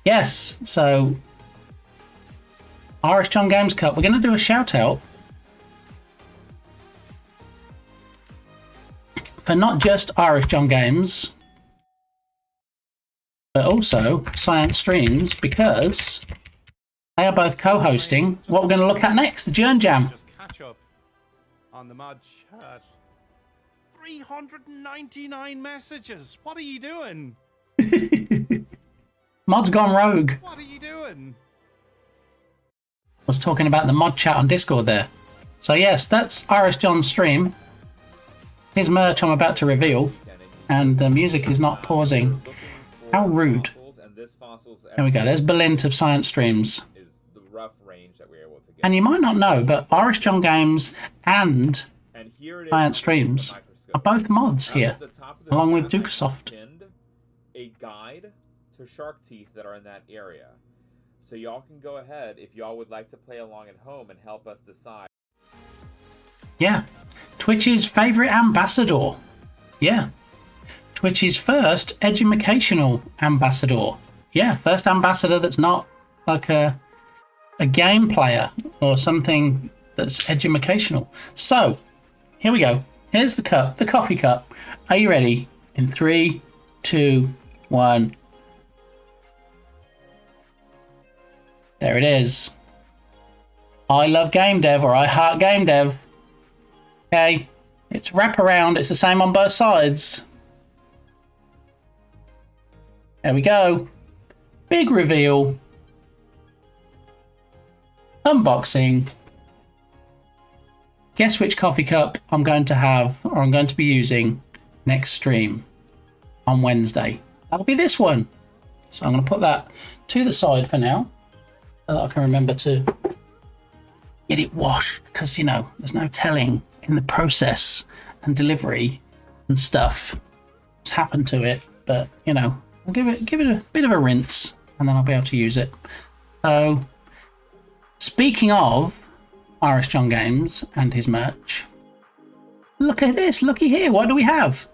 Yes, so Irish John Games Cup. We're going to do a shout out for not just Irish John Games, but also Science Streams, because they are both co-hosting what we're going to look at next, the Journ Jam. Just catch up on the mod chat. 399 messages. What are you doing? Mod's gone rogue. What are you doing? I was talking about the mod chat on Discord there. So yes, that's Irish John's stream. His merch I'm about to reveal, and the music is not pausing. How rude. There we go, there's Belint of Science Streams. And you might not know, but Irish John Games and Science Streams are both mods here, along with Dukesoft. A guide to shark teeth that are in that area. So y'all can go ahead if y'all would like to play along at home and help us decide. Yeah. Twitch's favourite ambassador. Yeah. Twitch's first educational ambassador. Yeah, first ambassador that's not like a game player or something that's educational. So, here we go. Here's the cup, the coffee cup. Are you ready? In 3, 2, 1. There it is. I love game dev, or I heart game dev. Okay, it's wraparound. It's the same on both sides. There we go. Big reveal. Unboxing. Guess which coffee cup I'm going to have, or I'm going to be using next stream on Wednesday. That'll be this one. So I'm going to put that to the side for now, so that I can remember to get it washed, because, you know, there's no telling in the process and delivery and stuff what's happened to it. But, you know, I'll give it a bit of a rinse, and then I'll be able to use it. So, speaking of Irish John Games and his merch, look at this, looky here, what do we have?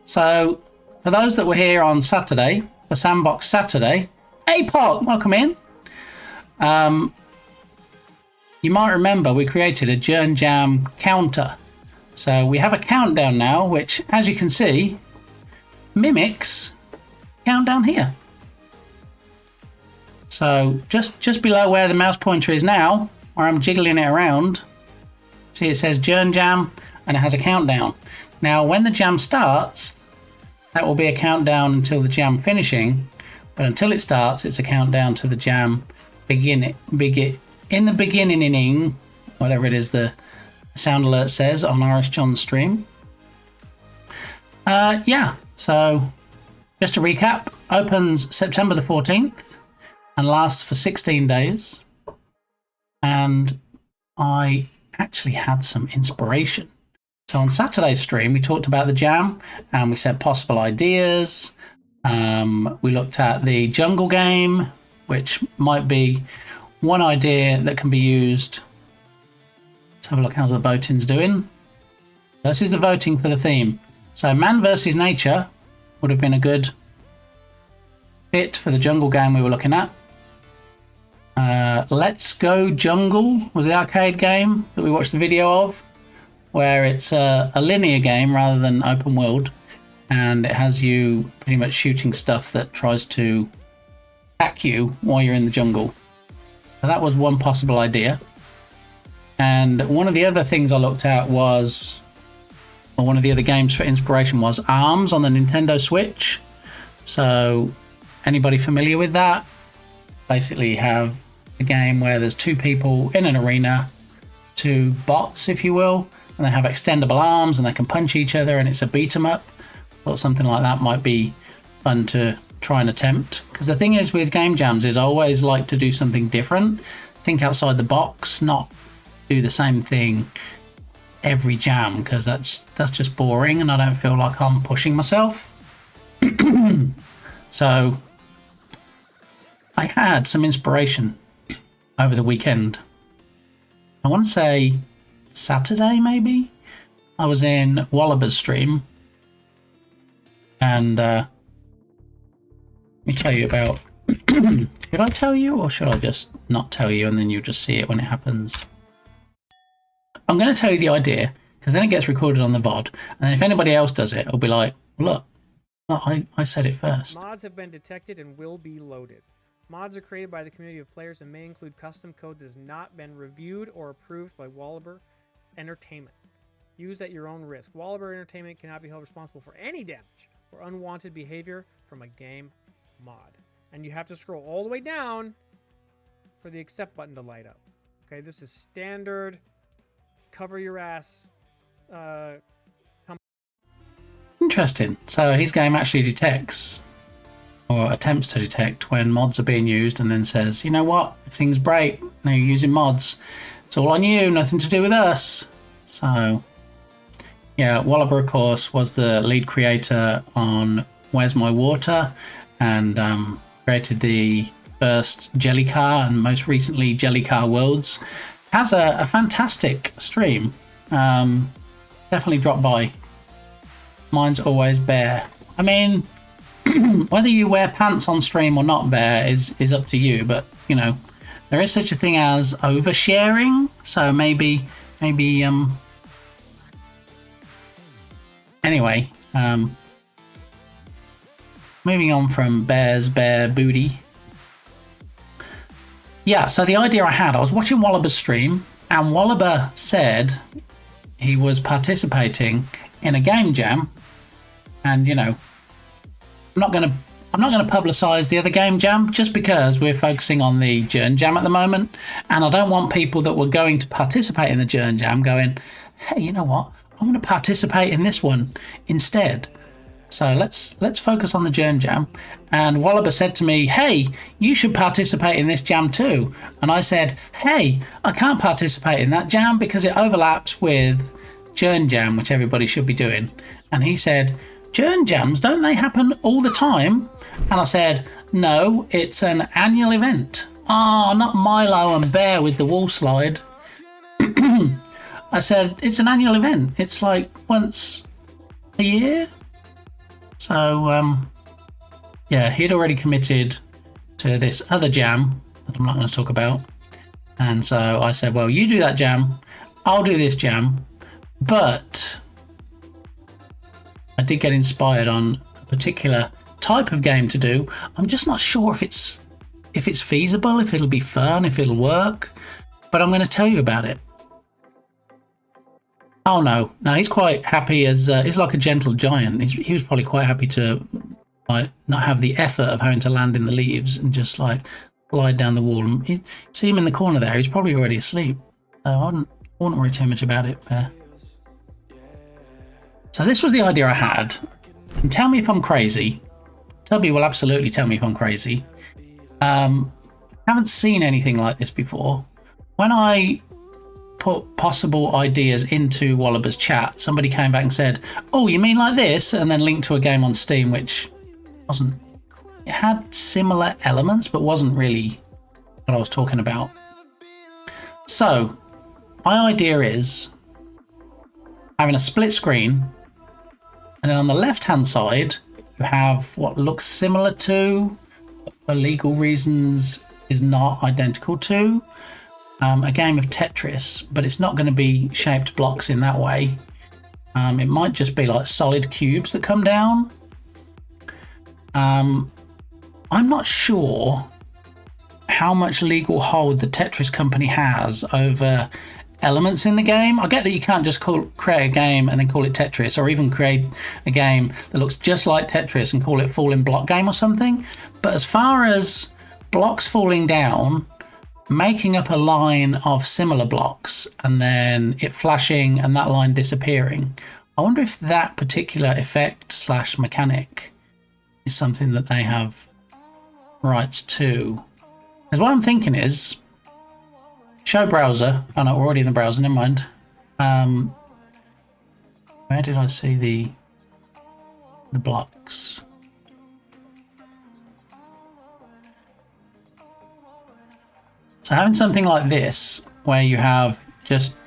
So, for those that were here on Saturday, for Sandbox Saturday, APOC, welcome in. You might remember we created a Journ Jam counter. So we have a countdown now, which, as you can see, mimics countdown here. So just below where the mouse pointer is now, where I'm jiggling it around, see it says Journ Jam, and it has a countdown. Now, when the jam starts, that will be a countdown until the jam finishing, but until it starts, it's a countdown to the jam in the beginning, whatever it is the sound alert says on Irish John's stream. Yeah, so just to recap, opens September the 14th and lasts for 16 days. And I actually had some inspiration. So on Saturday's stream, we talked about the jam and we said possible ideas. We looked at the jungle game, which might be one idea that can be used. Let's have a look how the voting's doing. This is the voting for the theme. So man versus nature would have been a good fit for the jungle game we were looking at. Let's Go Jungle was the arcade game that we watched the video of, where it's a linear game rather than open world, and it has you pretty much shooting stuff that tries to attack you while you're in the jungle. So that was one possible idea. And one of the other things I looked at was, or one of the other games for inspiration was ARMS on the Nintendo Switch. So anybody familiar with that? Basically you have a game where there's two people in an arena, two bots if you will, and they have extendable arms and they can punch each other, and it's a beat 'em up. Thought something like that might be fun to try and attempt, because the thing is with game jams is I always like to do something different. think outside the box, not do the same thing every jam, because that's just boring and I don't feel like I'm pushing myself. So I had some inspiration over the weekend. I want to say Saturday maybe. I was in Wallaber's stream and let me tell you about should I tell you or should I just not tell you and then you just see it when it happens? I'm going to tell you the idea because then it gets recorded on the VOD, and then if anybody else does it, I'll be like, look, I said it first. Mods have been detected and will be loaded. Mods are created by the community of players and may include custom code that has not been reviewed or approved by Wallaber Entertainment. Used at your own risk. Wallaber Entertainment cannot be held responsible for any damage or unwanted behavior from a game mod. And you have to scroll all the way down for the accept button to light up. Okay, this is standard cover your ass. Interesting. So his game actually detects or attempts to detect when mods are being used and then says, you know what, if things break, now you're using mods. It's all on you, nothing to do with us. So, yeah, Wallaber, of course, was the lead creator on Where's My Water and created the first Jelly Car and most recently Jelly Car Worlds. Has a fantastic stream. Definitely drop by. Mine's always Bear. I mean, whether you wear pants on stream or not, Bear, is up to you. But, you know, there is such a thing as oversharing. So maybe, anyway, moving on from Bear's bare booty. Yeah, so the idea I was watching Wallaber's stream, and Wallaber said he was participating in a game jam, and you know, I'm not going to publicize the other game jam just because we're focusing on the Journ Jam at the moment, and I don't want people that were going to participate in the Journ Jam going, hey, you know what? I'm going to participate in this one instead. So let's focus on the Journ Jam. And Wallaber said to me, hey, you should participate in this jam too. And I said, hey, I can't participate in that jam because it overlaps with Journ Jam, which everybody should be doing. And he said, Journ Jams, don't they happen all the time? And I said, no, it's an annual event. Oh, not Milo and Bear with the wall slide. I said, it's an annual event. It's like once a year. So, yeah, he'd already committed to this other jam that I'm not going to talk about. And so I said, well, you do that jam, I'll do this jam. But I did get inspired on a particular type of game to do. I'm just not sure if it's feasible, if it'll be fun, if it'll work. But I'm going to tell you about it. Oh no, he's quite happy as he's like a gentle giant. He was probably quite happy to like not have the effort of having to land in the leaves and just like slide down the wall. And see him in the corner there. He's probably already asleep. So I wouldn't worry too much about it. So this was the idea I had. And tell me if I'm crazy. Tubby will absolutely tell me if I'm crazy. I haven't seen anything like this before. When I put possible ideas into Wallaber's chat, somebody came back and said, oh, you mean like this? And then linked to a game on Steam, which wasn't, it had similar elements, but wasn't really what I was talking about. So my idea is having a split screen, and then on the left-hand side, you have what looks similar to, but for legal reasons is not identical to, a game of Tetris, but it's not going to be shaped blocks in that way. It might just be like solid cubes that come down. I'm not sure how much legal hold the Tetris company has over elements in the game. I get that you can't just create a game and then call it Tetris, or even create a game that looks just like Tetris and call it Falling Block Game or something. But as far as blocks falling down, making up a line of similar blocks and then it flashing and that line disappearing, I wonder if that particular effect / mechanic is something that they have rights to. Because what I'm thinking is, show browser. Oh no, we're already in the browser, never mind. Where did I see the blocks? So having something like this, where you have just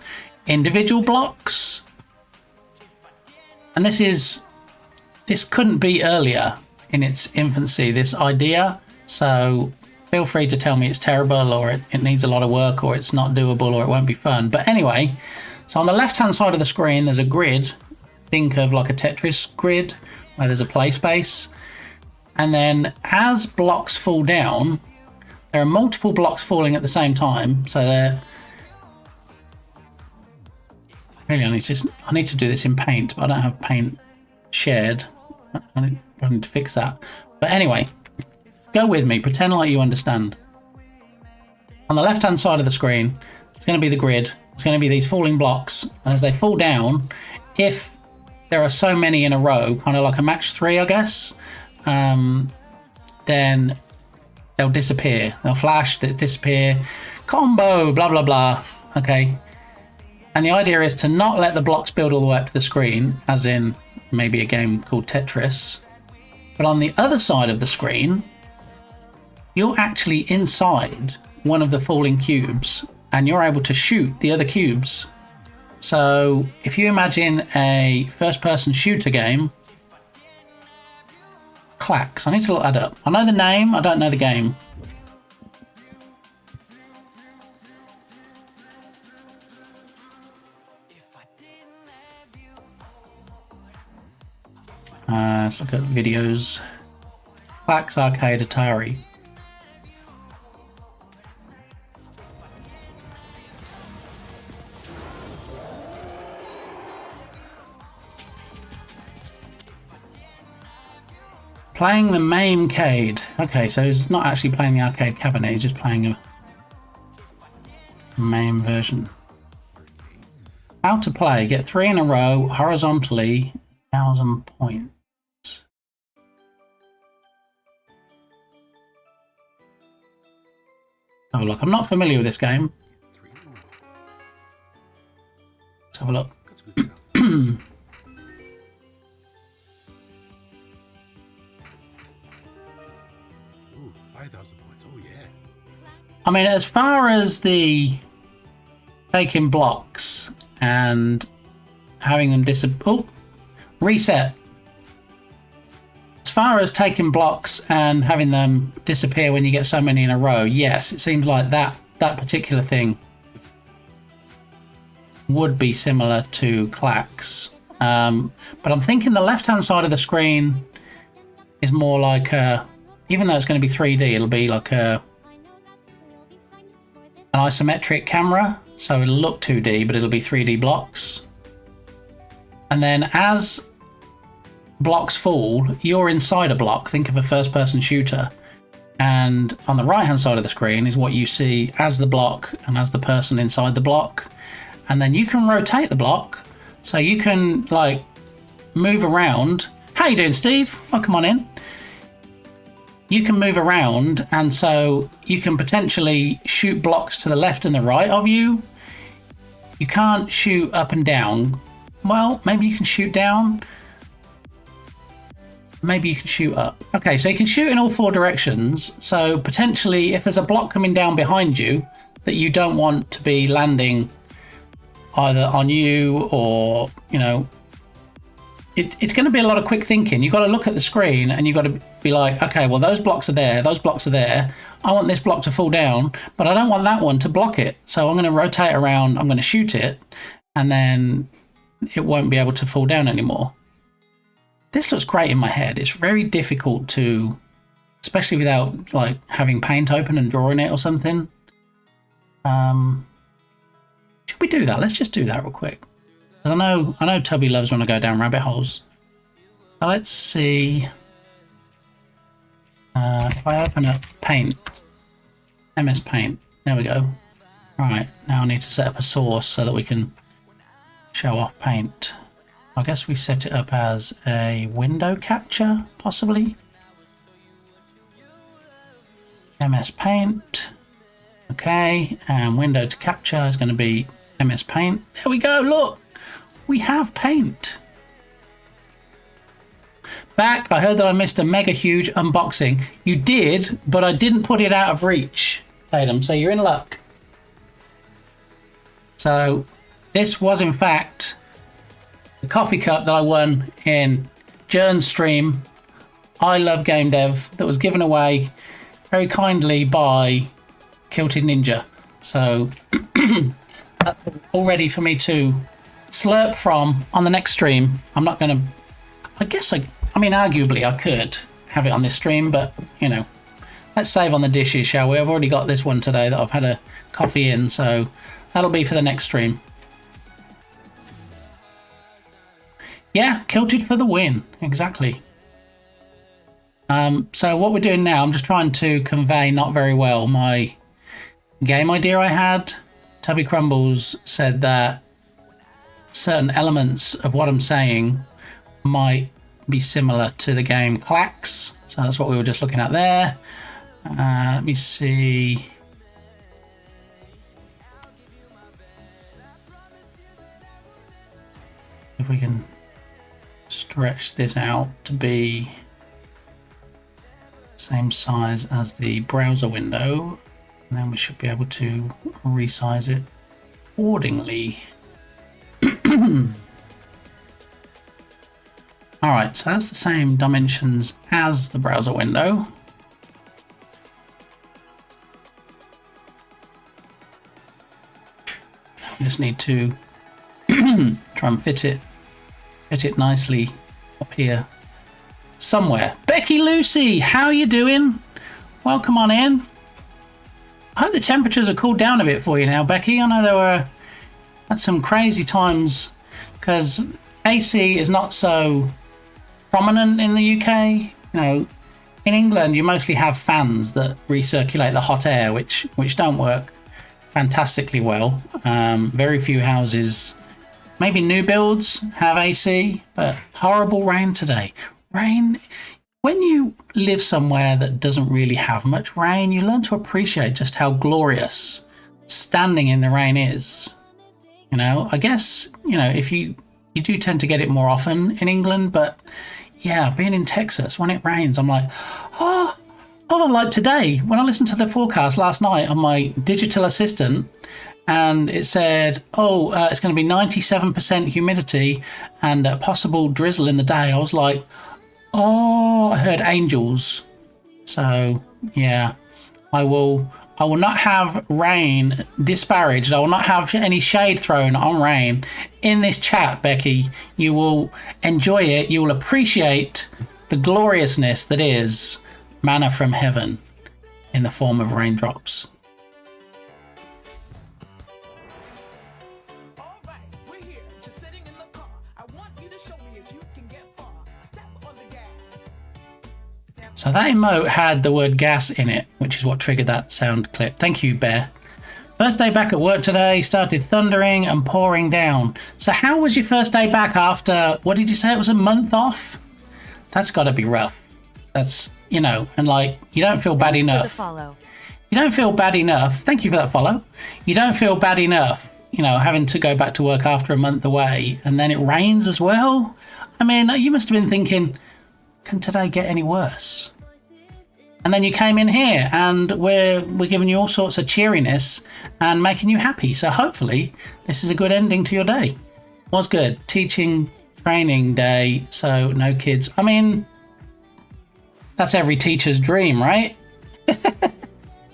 individual blocks, and this couldn't be earlier in its infancy, this idea, so feel free to tell me it's terrible, or it needs a lot of work, or it's not doable, or it won't be fun. But anyway, so on the left hand side of the screen there's a grid. Think of like a Tetris grid where there's a play space, and then as blocks fall down, there are multiple blocks falling at the same time. So they're really, I need to do this in Paint, but I don't have Paint shared. I need to fix that. But anyway, go with me, pretend like you understand. On the left hand side of the screen, it's going to be the grid. It's going to be these falling blocks, and as they fall down, if there are so many in a row, kind of like a match 3, I guess, then they'll disappear. They'll flash, disappear, combo, blah, blah, blah. Okay. And the idea is to not let the blocks build all the way up to the screen, as in maybe a game called Tetris. But on the other side of the screen, you're actually inside one of the falling cubes, and you're able to shoot the other cubes. So if you imagine a first-person shooter game, Clax. I need to look that up. I know the name, I don't know the game. Let's look at videos. Clax Arcade Atari. Playing the Maimcade. Okay, so it's not actually playing the arcade cabinet, it's just playing a MAME version. How to play. Get 3 in a row, horizontally, 1,000 points. Have a look. I'm not familiar with this game. Let's have a look. I mean, as far as the taking blocks and having them reset. As far as taking blocks and having them disappear when you get so many in a row, yes, it seems like that particular thing would be similar to Clax. But I'm thinking the left-hand side of the screen is more like even though it's going to be 3D, it'll be like an isometric camera, so it'll look 2D, but it'll be 3D blocks. And then as blocks fall, you're inside a block. Think of a first-person shooter. And on the right-hand side of the screen is what you see as the block and as the person inside the block. And then you can rotate the block, so you can like move around. How you doing, Steve? Oh, come on in. You can move around, and so you can potentially shoot blocks to the left and the right of you. You can't shoot up and down. Well, maybe you can shoot down. Maybe you can shoot up. Okay, so you can shoot in all 4 directions. So potentially, if there's a block coming down behind you that you don't want to be landing either on you or, you know, it's going to be a lot of quick thinking. You've got to look at the screen and you've got to be like, okay, well, those blocks are there, those blocks are there. I want this block to fall down, but I don't want that one to block it. So I'm going to rotate around, I'm going to shoot it, and then it won't be able to fall down anymore. This looks great in my head. It's very difficult to, especially without like having Paint open and drawing it or something. Should we do that? Let's just do that real quick. I know Toby loves when I go down rabbit holes. So let's see. If I open up Paint, MS Paint, there we go. Right, now I need to set up a source so that we can show off Paint. I guess we set it up as a window capture, possibly. MS Paint. Okay, and window to capture is going to be MS Paint. There we go, look! We have paint. Back, I heard that I missed a mega huge unboxing. You did, but I didn't put it out of reach, Tatum, so you're in luck. So, this was in fact the coffee cup that I won in Jern's stream, I Love Game Dev, that was given away very kindly by Kilted Ninja. So, that's all ready for me to slurp from on the next stream. I'm not going to... I mean, arguably I could have it on this stream, but, you know, let's save on the dishes, shall we? I've already got this one today that I've had a coffee in, so that'll be for the next stream. Yeah, Kilted for the win. Exactly. So what we're doing now, I'm just trying to convey not very well my game idea I had. Tubby Crumbles said that certain elements of what I'm saying might be similar to the game Clax. So that's what we were just looking at there. Let me see. If we can stretch this out to be same size as the browser window, and then we should be able to resize it accordingly. Alright, so that's the same dimensions as the browser window. We just need to try and fit it nicely up here somewhere. Becky Lucy, how are you doing? Welcome on in. I hope the temperatures are cooled down a bit for you now, Becky. I know there were at some crazy times because AC is not so prominent in the UK. You know, in England you mostly have fans that recirculate the hot air, which don't work fantastically well. Very few houses, maybe new builds, have AC, but horrible rain today. Rain, when you live somewhere that doesn't really have much rain, you learn to appreciate just how glorious standing in the rain is. You know, I guess, you know, if you do tend to get it more often in England, but yeah, being in Texas, when it rains, I'm like, oh, like today, when I listened to the forecast last night on my digital assistant, and it said, it's going to be 97% humidity and a possible drizzle in the day, I was like, oh, I heard angels. So, yeah, I will not have rain disparaged. I will not have any shade thrown on rain in this chat, Becky. You will enjoy it. You will appreciate the gloriousness that is manna from heaven in the form of raindrops. So that emote had the word gas in it, which is what triggered that sound clip. Thank you, Bear. First day back at work today, started thundering and pouring down. So how was your first day back after, what did you say, it was a month off? That's got to be rough. That's, you know, and like, you don't feel bad enough. You don't feel bad enough. Thank you for that follow. You don't feel bad enough, you know, having to go back to work after a month away, and then it rains as well. I mean, you must have been thinking, can today get any worse? And then you came in here and we're giving you all sorts of cheeriness and making you happy. So hopefully this is a good ending to your day. Was good. Teaching training day, so no kids. I mean, that's every teacher's dream, right?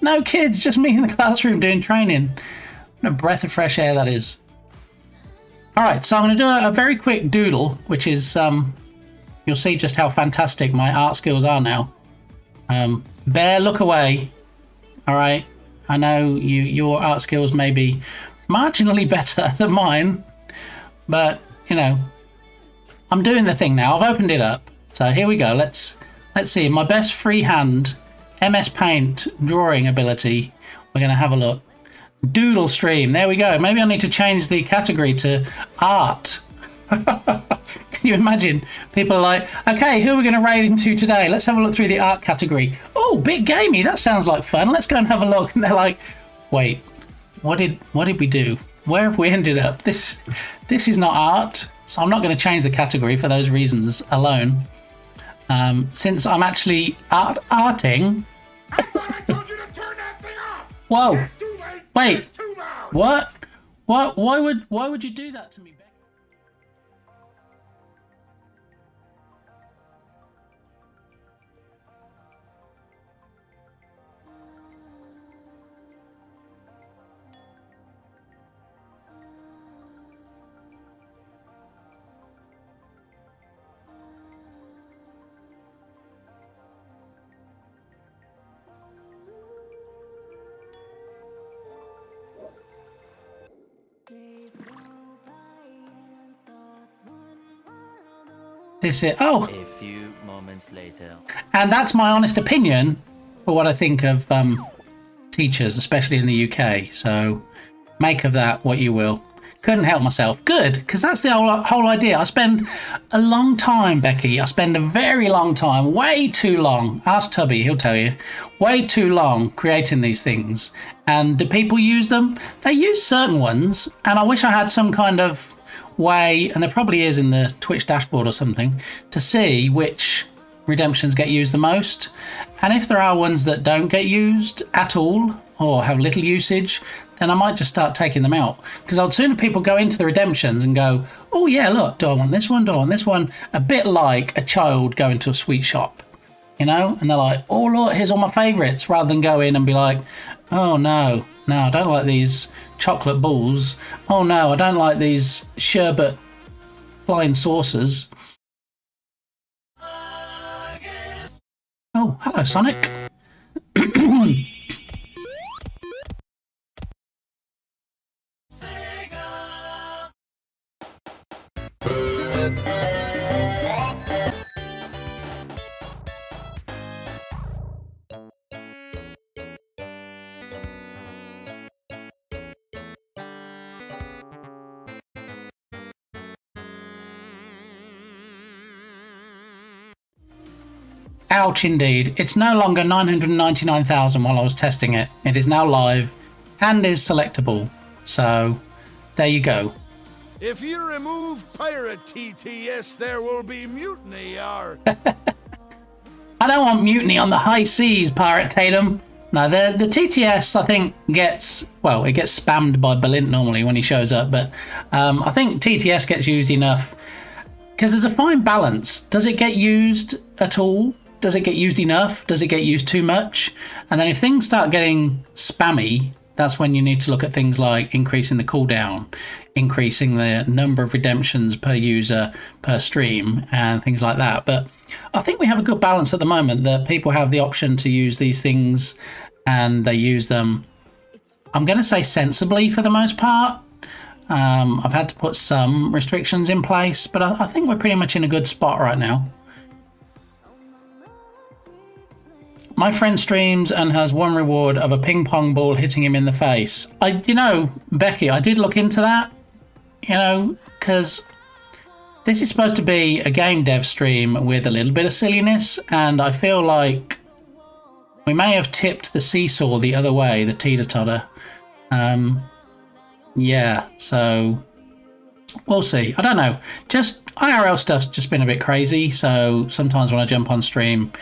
No kids, just me in the classroom doing training. What a breath of fresh air that is. All right, so I'm going to do a very quick doodle, which is, you'll see just how fantastic my art skills are now. Bear, look away. All right, I know your art skills may be marginally better than mine, but, you know, I'm doing the thing now. I've opened it up. So here we go. Let's see. My best freehand MS Paint drawing ability. We're going to have a look. Doodle stream. There we go. Maybe I need to change the category to art. Can you imagine? People are like, okay, who are we going to raid into today? Let's have a look through the art category. Oh, bit gamey. That sounds like fun. Let's go and have a look. And they're like, Wait, what did we do? Where have we ended up? This is not art, so I'm not going to change the category for those reasons alone. Since I'm actually arting. I thought I told you to turn that thing off. Whoa! It's too late. Wait! It's too loud. What? Why would you do that to me, Becky? This is A few moments later. And that's my honest opinion for what I think of teachers, especially in the UK. So make of that what you will. Couldn't help myself. Good, because that's the whole idea. I spend a long time, Becky. I spend a very long time, way too long. Ask Tubby, he'll tell you. Way too long creating these things. And do people use them? They use certain ones, and I wish I had some kind of way, and there probably is in the Twitch dashboard or something, to see which redemptions get used the most. And if there are ones that don't get used at all or have little usage, then I might just start taking them out, because I'd sooner people go into the redemptions and go, oh yeah, look, do I want this one, do I want this one? A bit like a child going to a sweet shop, you know, and they're like, oh look, here's all my favourites, rather than go in and be like, oh no, I don't like these chocolate balls. Oh no, I don't like these sherbet flying saucers. Oh, hello, Sonic. Ouch, indeed. It's no longer 999,000 while I was testing it. It is now live and is selectable. So, there you go. If you remove Pirate TTS, there will be mutiny, or... I don't want mutiny on the high seas, Pirate Tatum. No, the TTS, I think, gets... Well, it gets spammed by Balint normally when he shows up, but I think TTS gets used enough because there's a fine balance. Does it get used at all? Does it get used enough? Does it get used too much? And then if things start getting spammy, that's when you need to look at things like increasing the cooldown, increasing the number of redemptions per user per stream, and things like that. But I think we have a good balance at the moment that people have the option to use these things, and they use them, I'm going to say sensibly for the most part. I've had to put some restrictions in place, but I think we're pretty much in a good spot right now. My friend streams and has one reward of a ping pong ball hitting him in the face. You know, Becky, I did look into that, you know, because this is supposed to be a game dev stream with a little bit of silliness, and I feel like we may have tipped the seesaw the other way, the teeter-totter. Yeah, so we'll see. I don't know. Just IRL stuff's just been a bit crazy, so sometimes when I jump on stream,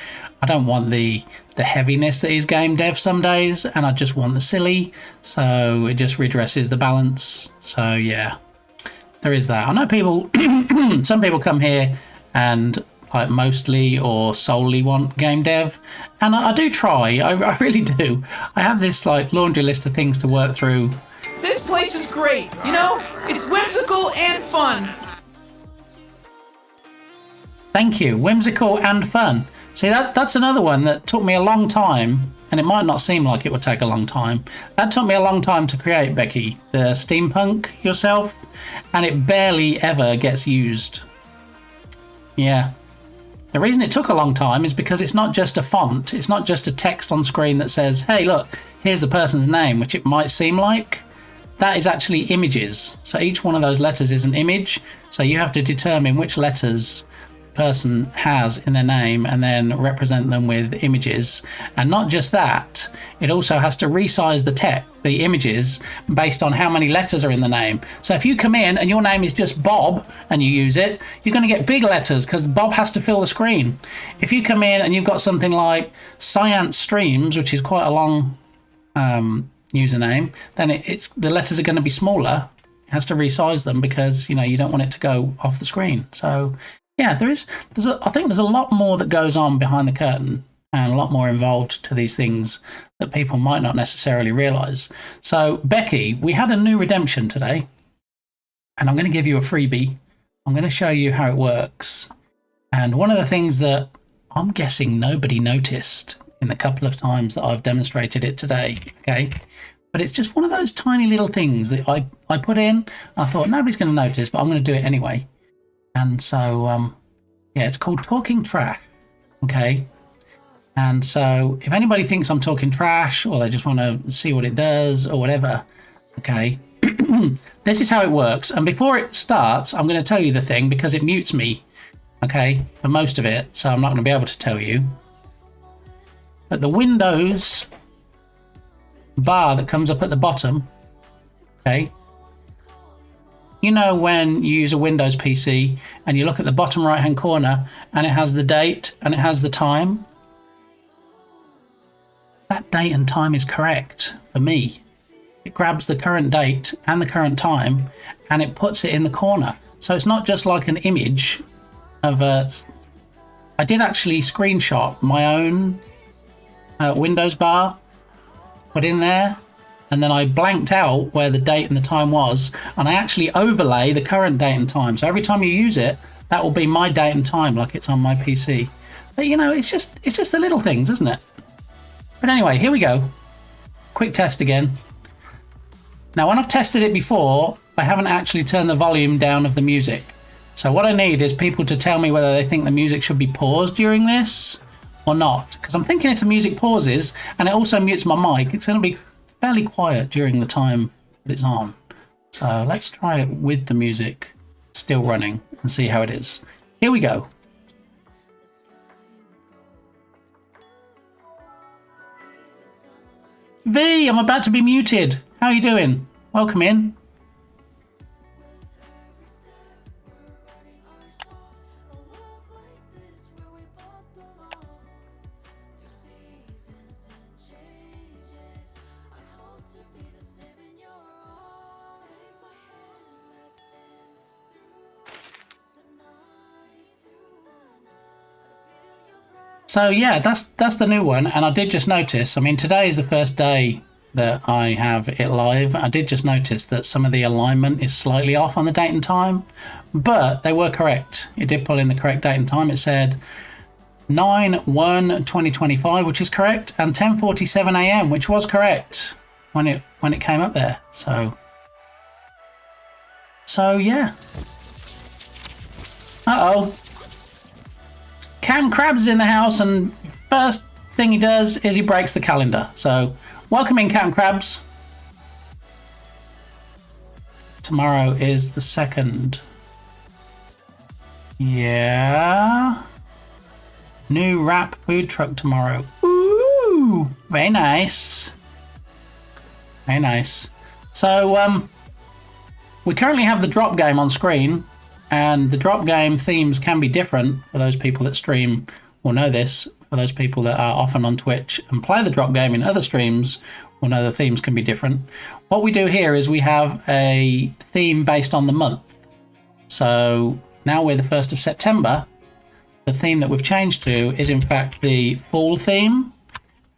I don't want the heaviness that is game dev some days, and I just want the silly, so it just redresses the balance. So yeah, there is that. I know people, some people come here and like mostly or solely want game dev, and I do try. I really do. I have this like laundry list of things to work through. This place is great, you know? It's whimsical and fun. Thank you. Whimsical and fun. See, that's another one that took me a long time, and it might not seem like it would take a long time. That took me a long time to create, Becky, the steampunk yourself, and it barely ever gets used. Yeah. The reason it took a long time is because it's not just a font, it's not just a text on screen that says, hey, look, here's the person's name, which it might seem like. That is actually images. So each one of those letters is an image, so you have to determine which letters person has in their name and then represent them with images. And not just that, it also has to resize the images based on how many letters are in the name. So if you come in and your name is just Bob and you use it, you're going to get big letters because Bob has to fill the screen. If you come in and you've got something like Science Streams, which is quite a long username, then it's the letters are going to be smaller. It has to resize them because you don't want it to go off the screen. So yeah, I think there's a lot more that goes on behind the curtain and a lot more involved to these things that people might not necessarily realize. So Becky, we had a new redemption today, and I'm going to give you a freebie. I'm going to show you how it works. And one of the things that I'm guessing nobody noticed in the couple of times that I've demonstrated it today, okay? But it's just one of those tiny little things that I put in. I thought nobody's going to notice, but I'm going to do it anyway. And so, yeah, it's called Talking Trash, okay? And so if anybody thinks I'm talking trash or they just want to see what it does or whatever, okay, this is how it works. And before it starts, I'm going to tell you the thing because it mutes me, okay, for most of it. So I'm not going to be able to tell you. But the Windows bar that comes up at the bottom, okay, when you use a Windows PC and you look at the bottom right hand corner and it has the date and it has the time, that date and time is correct for me. It grabs the current date and the current time and it puts it in the corner. So it's not just like an image of I did actually screenshot my own Windows bar, put in there, and then I blanked out where the date and the time was, and I actually overlay the current date and time. So every time you use it, that will be my date and time like it's on my PC. But it's just the little things, isn't it? But anyway, here we go. Quick test again. Now, when I've tested it before, I haven't actually turned the volume down of the music. So what I need is people to tell me whether they think the music should be paused during this or not. Because I'm thinking if the music pauses and it also mutes my mic, it's going to be fairly quiet during the time that it's on. So let's try it with the music still running and see how it is. Here we go. V, I'm about to be muted. How are you doing? Welcome in. So yeah, that's the new one, and I did just notice, I mean, today is the first day that I have it live. I did just notice that some of the alignment is slightly off on the date and time, but they were correct. It did pull in the correct date and time. It said 9/1/2025, which is correct, and 10:47 a.m., which was correct when it came up there. So yeah. Uh-oh. Cam Krabs is in the house, and first thing he does is he breaks the calendar. So, welcome in, Cam Krabs. Tomorrow is the 2nd. Yeah. New wrap food truck tomorrow. Ooh, very nice. Very nice. So, we currently have the drop game on screen. And the drop game themes can be different. For those people that stream will know this. For those people that are often on Twitch and play the drop game in other streams will know the themes can be different. What we do here is we have a theme based on the month. So now we're the 1st of September. The theme that we've changed to is in fact the fall theme.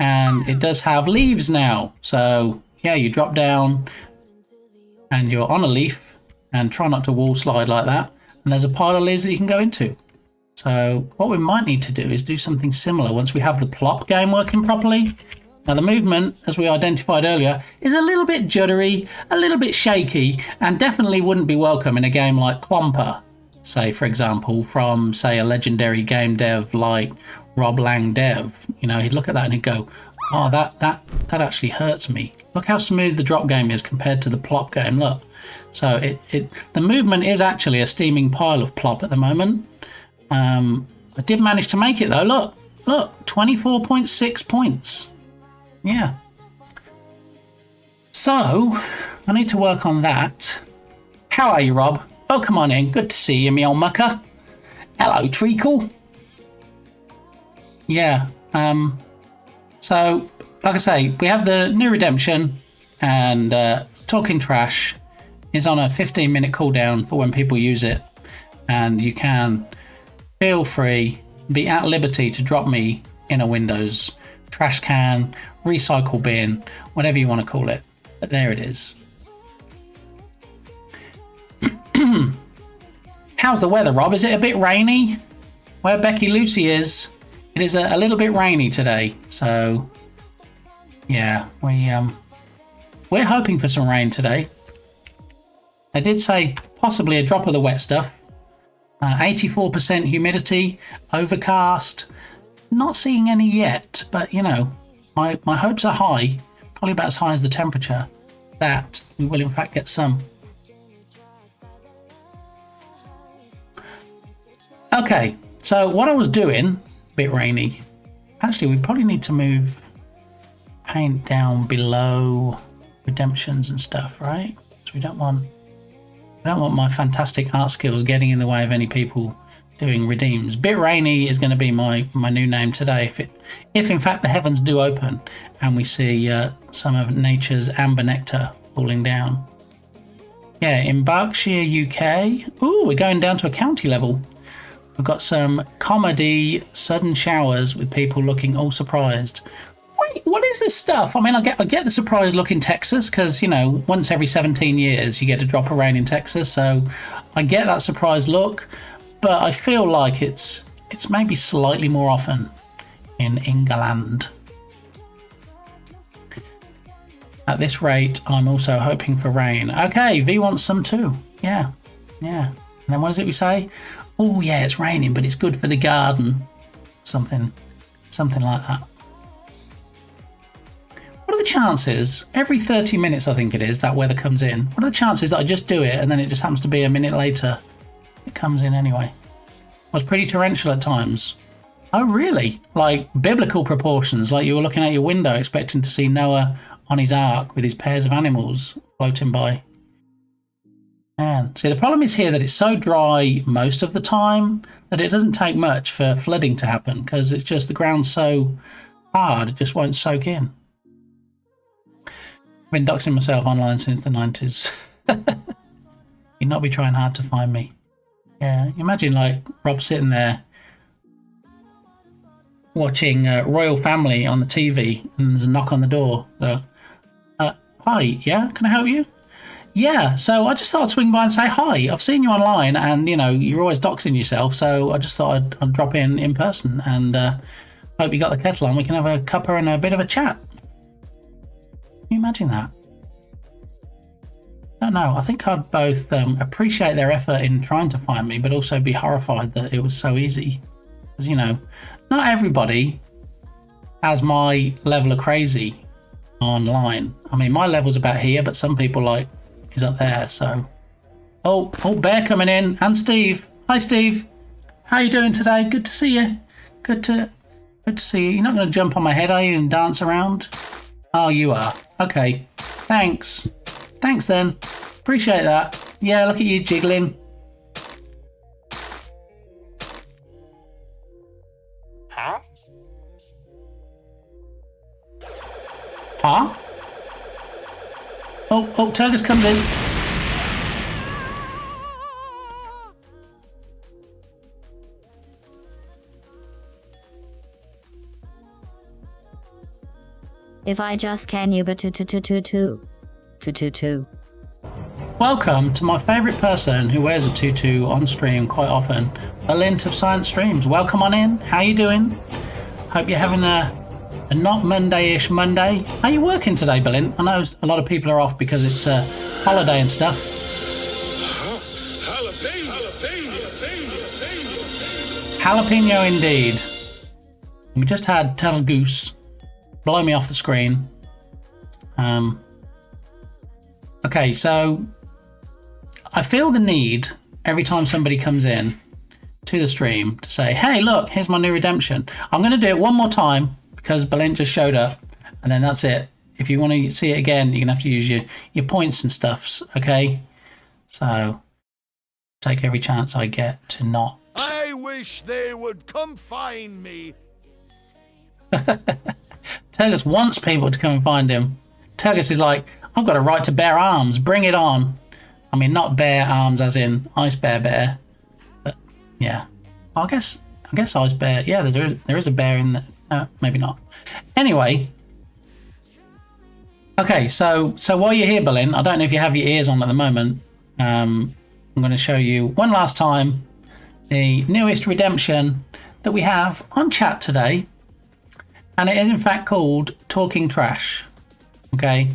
And it does have leaves now. So yeah, you drop down and you're on a leaf, and try not to wall slide like that. And there's a pile of leaves that you can go into. So what we might need to do is do something similar once we have the plop game working properly. Now the movement, as we identified earlier, is a little bit juddery, a little bit shaky, and definitely wouldn't be welcome in a game like Clomper, say, for example, from, say, a legendary game dev like Rob Lang Dev. He'd look at that and he'd go, oh, that actually hurts me. Look how smooth the drop game is compared to the plop game, look. So the movement is actually a steaming pile of plop at the moment. I did manage to make it though. Look, 24.6 points. Yeah. So, I need to work on that. How are you, Rob? Oh, come on in. Good to see you, me old mucker. Hello, Treacle. Yeah. So, like I say, we have the new redemption, and Talking Trash is on a 15-minute cooldown for when people use it. And you can feel free, be at liberty to drop me in a Windows trash can, recycle bin, whatever you want to call it. But there it is. How's the weather, Rob? Is it a bit rainy? Where Becky Lucy is, it is a little bit rainy today. So, yeah, we're hoping for some rain today. I did say possibly a drop of the wet stuff. 84% humidity, overcast. Not seeing any yet, but you know, my hopes are high, probably about as high as the temperature, that we will in fact get some. Okay, so what I was doing, a bit rainy. Actually, we probably need to move paint down below redemptions and stuff, right? So we don't want my fantastic art skills getting in the way of any people doing redeems. Bit rainy is going to be my new name today. If in fact the heavens do open and we see some of nature's amber nectar falling down. Yeah, in Berkshire, UK. Ooh, we're going down to a county level. We've got some comedy sudden showers with people looking all surprised. Wait, what is this stuff? I mean, I get the surprise look in Texas because, you know, once every 17 years you get a drop of rain in Texas. So I get that surprise look, but I feel like it's maybe slightly more often in England. At this rate, I'm also hoping for rain. Okay, V wants some too. Yeah. And then what is it we say? Oh yeah, it's raining, but it's good for the garden. Something like that. What are the chances, every 30 minutes I think it is, that weather comes in, what are the chances that I just do it and then it just happens to be a minute later it comes in anyway? It was pretty torrential at times. Oh really? Like biblical proportions, like you were looking out your window expecting to see Noah on his ark with his pairs of animals floating by. Man, see the problem is here that it's so dry most of the time that it doesn't take much for flooding to happen because it's just the ground's so hard it just won't soak in. I've been doxing myself online since the 90s. You'd not be trying hard to find me. Yeah, imagine like Rob sitting there watching Royal Family on the TV and there's a knock on the door. Hi, yeah, can I help you? Yeah, so I just thought I'd swing by and say hi. I've seen you online and, you know, you're always doxing yourself, so I just thought I'd drop in person and hope you got the kettle on. We can have a cuppa and a bit of a chat. Can you imagine that? I don't know. I think I'd both appreciate their effort in trying to find me, but also be horrified that it was so easy. Because, you know, not everybody has my level of crazy online. I mean, my level's about here, but some people like is up there. So, oh, Bear coming in and Steve. Hi, Steve. How you doing today? Good to see you. Good to see you. You're not going to jump on my head, are you, and dance around? Oh, you are. Okay. Thanks then. Appreciate that. Yeah, look at you jiggling. Huh? Oh, Turgus comes in. If I just can you but two. Welcome to my favourite person who wears a tutu on stream quite often, Balint of Science Streams. Welcome on in. How you doing? Hope you're having a not Monday-ish Monday. Are you working today, Balint? I know a lot of people are off because it's a holiday and stuff. Jalapeno indeed. We just had Turtle Goose blow me off the screen. Okay, so I feel the need every time somebody comes in to the stream to say, hey, look, here's my new redemption. I'm going to do it one more time because Belen just showed up, and then that's it. If you want to see it again, you're going to have to use your points and stuffs, okay? So, take every chance I get to not. I wish they would come find me. Turgus wants people to come and find him. Turgus is like, I've got a right to bear arms. Bring it on. I mean, not bear arms as in Ice Bear. But, yeah. I guess Ice Bear. Yeah, there is a bear in there. No, maybe not. Anyway. Okay, so while you're here, Berlin, I don't know if you have your ears on at the moment. I'm going to show you one last time the newest redemption that we have on chat today. And it is in fact called Talking Trash. Okay,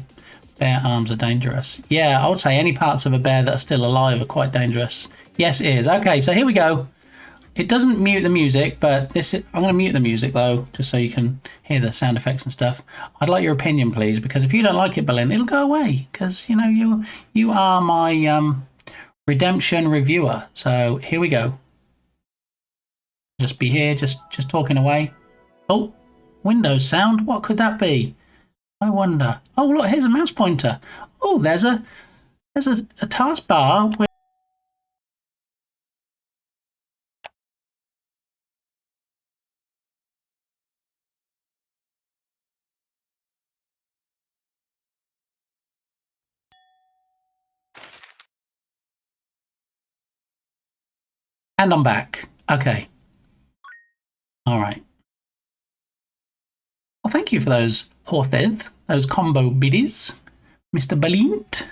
bear arms are dangerous. Yeah, I would say any parts of a bear that are still alive are quite dangerous. Yes, it is. Okay, so here we go. It doesn't mute the music, but I'm going to mute the music though, just so you can hear the sound effects and stuff. I'd like your opinion, please, because if you don't like it, Berlin, it'll go away. Because you know you are my redemption reviewer. So here we go. Just be here, just talking away. Oh. Windows sound? What could that be? I wonder. Oh, look, here's a mouse pointer. Oh, there's a taskbar with... And I'm back. Okay. All right. Well, thank you for those horses, those combo biddies, Mr. Balint.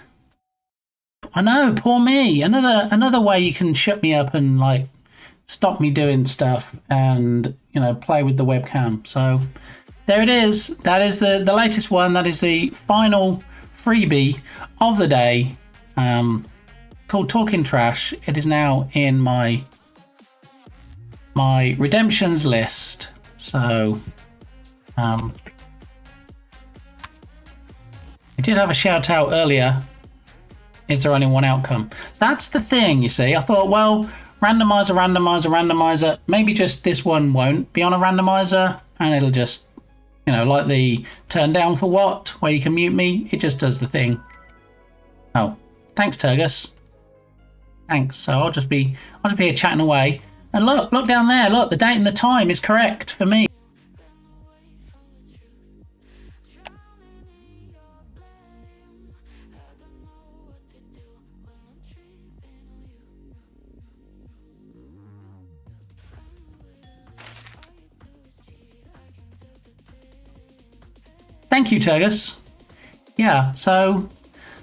I know, poor me. Another way you can shut me up and like stop me doing stuff and play with the webcam. So there it is. That is the latest one. That is the final freebie of the day, called Talking Trash. It is now in my redemptions list. So. I did have a shout out earlier. Is there only one outcome? That's the thing, you see. I thought, well, randomizer. Maybe just this one won't be on a randomizer and it'll just, like the turn down for what, where you can mute me. It just does the thing. Oh, thanks, Turgus. Thanks. So I'll just be here chatting away. And look down there. Look, the date and the time is correct for me. Thank you, Turgus. Yeah, so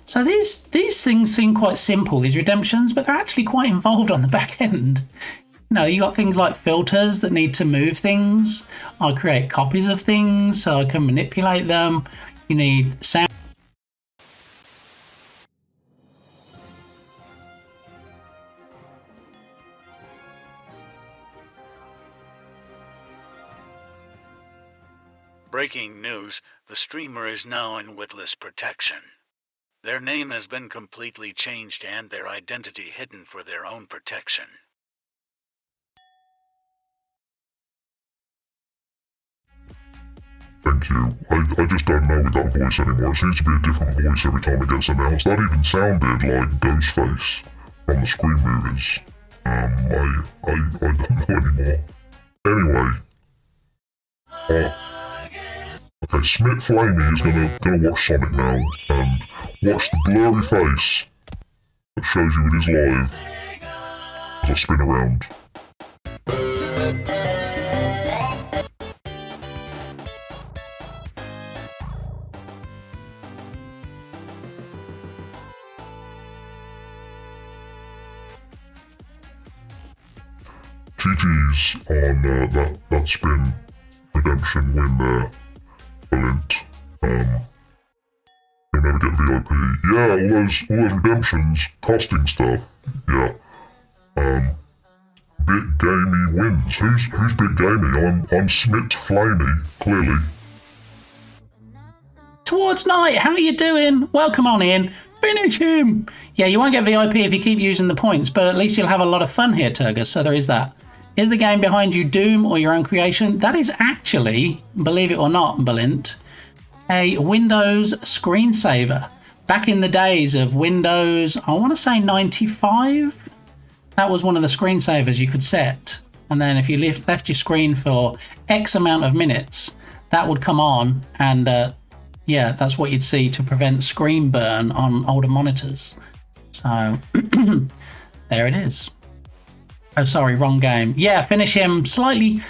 these things seem quite simple, these redemptions, but they're actually quite involved on the back end. You got things like filters that need to move things. I create copies of things so I can manipulate them. You need sound. Breaking news, the streamer is now in witless protection. Their name has been completely changed and their identity hidden for their own protection. Thank you. I just don't know with that voice anymore. It seems to be a different voice every time it gets announced. That even sounded like Ghostface from the Scream movies. I don't know anymore. Anyway. Okay, Smith Flamey is gonna watch Sonic now, and watch the blurry face that shows you it is live as I spin around. GG's on that spin redemption win there. Brilliant. You'll never get VIP. Yeah, all those redemptions, costing stuff. Yeah. Bit Gamey wins. Who's Bit Gamey? I'm Smith Flamey, clearly. Towards Night, how are you doing? Welcome on in. Finish him! Yeah, you won't get VIP if you keep using the points, but at least you'll have a lot of fun here, Turgus, so there is that. Is the game behind you Doom or your own creation? That is actually, believe it or not, Balint, a Windows screensaver. Back in the days of Windows, I want to say 95, that was one of the screensavers you could set. And then if you left your screen for X amount of minutes, that would come on, and yeah, that's what you'd see to prevent screen burn on older monitors. So there it is. Oh, sorry, wrong game. Yeah, finish him. Slightly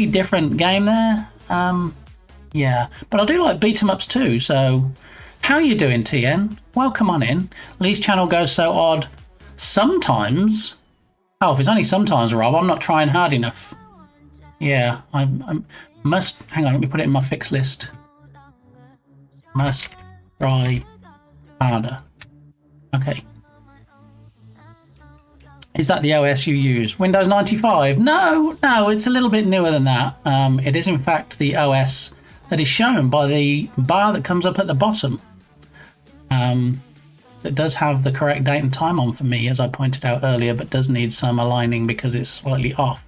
different game there. Yeah, but I do like beat 'em ups too. So how are you doing, TN? Welcome on in. Lee's channel goes so odd sometimes. Oh, if it's only sometimes, Rob, I'm not trying hard enough. Yeah, I must... Hang on, let me put it in my fix list. Must try harder. Okay. Is that the OS you use? Windows 95? No, it's a little bit newer than that. It is, in fact, the OS that is shown by the bar that comes up at the bottom. It does have the correct date and time on for me, as I pointed out earlier, but does need some aligning because it's slightly off.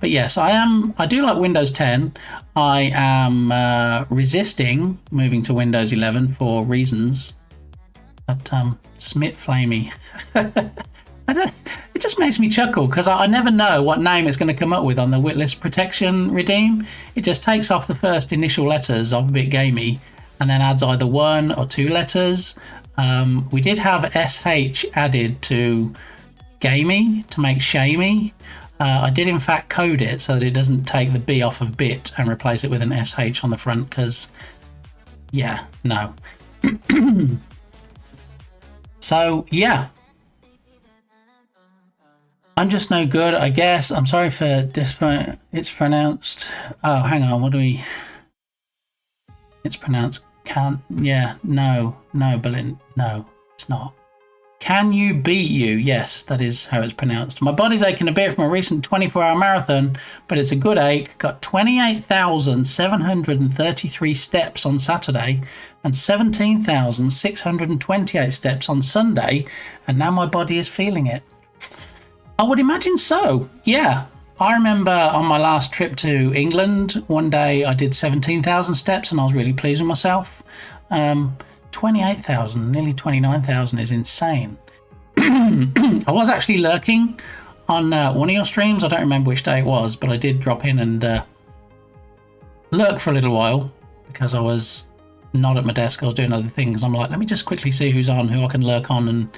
But yes, I do like Windows 10. I am resisting moving to Windows 11 for reasons. But Smit Flamey. It just makes me chuckle because I never know what name it's going to come up with on the Witlist Protection Redeem. It just takes off the first initial letters of BitGamey and then adds either 1 or 2 letters. We did have SH added to Gamey to make Shamey. I did in fact code it so that it doesn't take the B off of bit and replace it with an SH on the front because, yeah, no. So, yeah. I'm just no good, I guess. I'm sorry for this. It's pronounced... Oh, hang on, what do we... It's pronounced... Can't... Yeah, no, Berlin. No, it's not. Can you beat you? Yes, that is how it's pronounced. My body's aching a bit from a recent 24-hour marathon, but it's a good ache. Got 28,733 steps on Saturday and 17,628 steps on Sunday, and now my body is feeling it. I would imagine so, yeah. I remember on my last trip to England, one day I did 17,000 steps and I was really pleased with myself. 28,000, nearly 29,000 is insane. I was actually lurking on one of your streams. I don't remember which day it was, but I did drop in and lurk for a little while because I was not at my desk. I was doing other things. I'm like, let me just quickly see who's on, who I can lurk on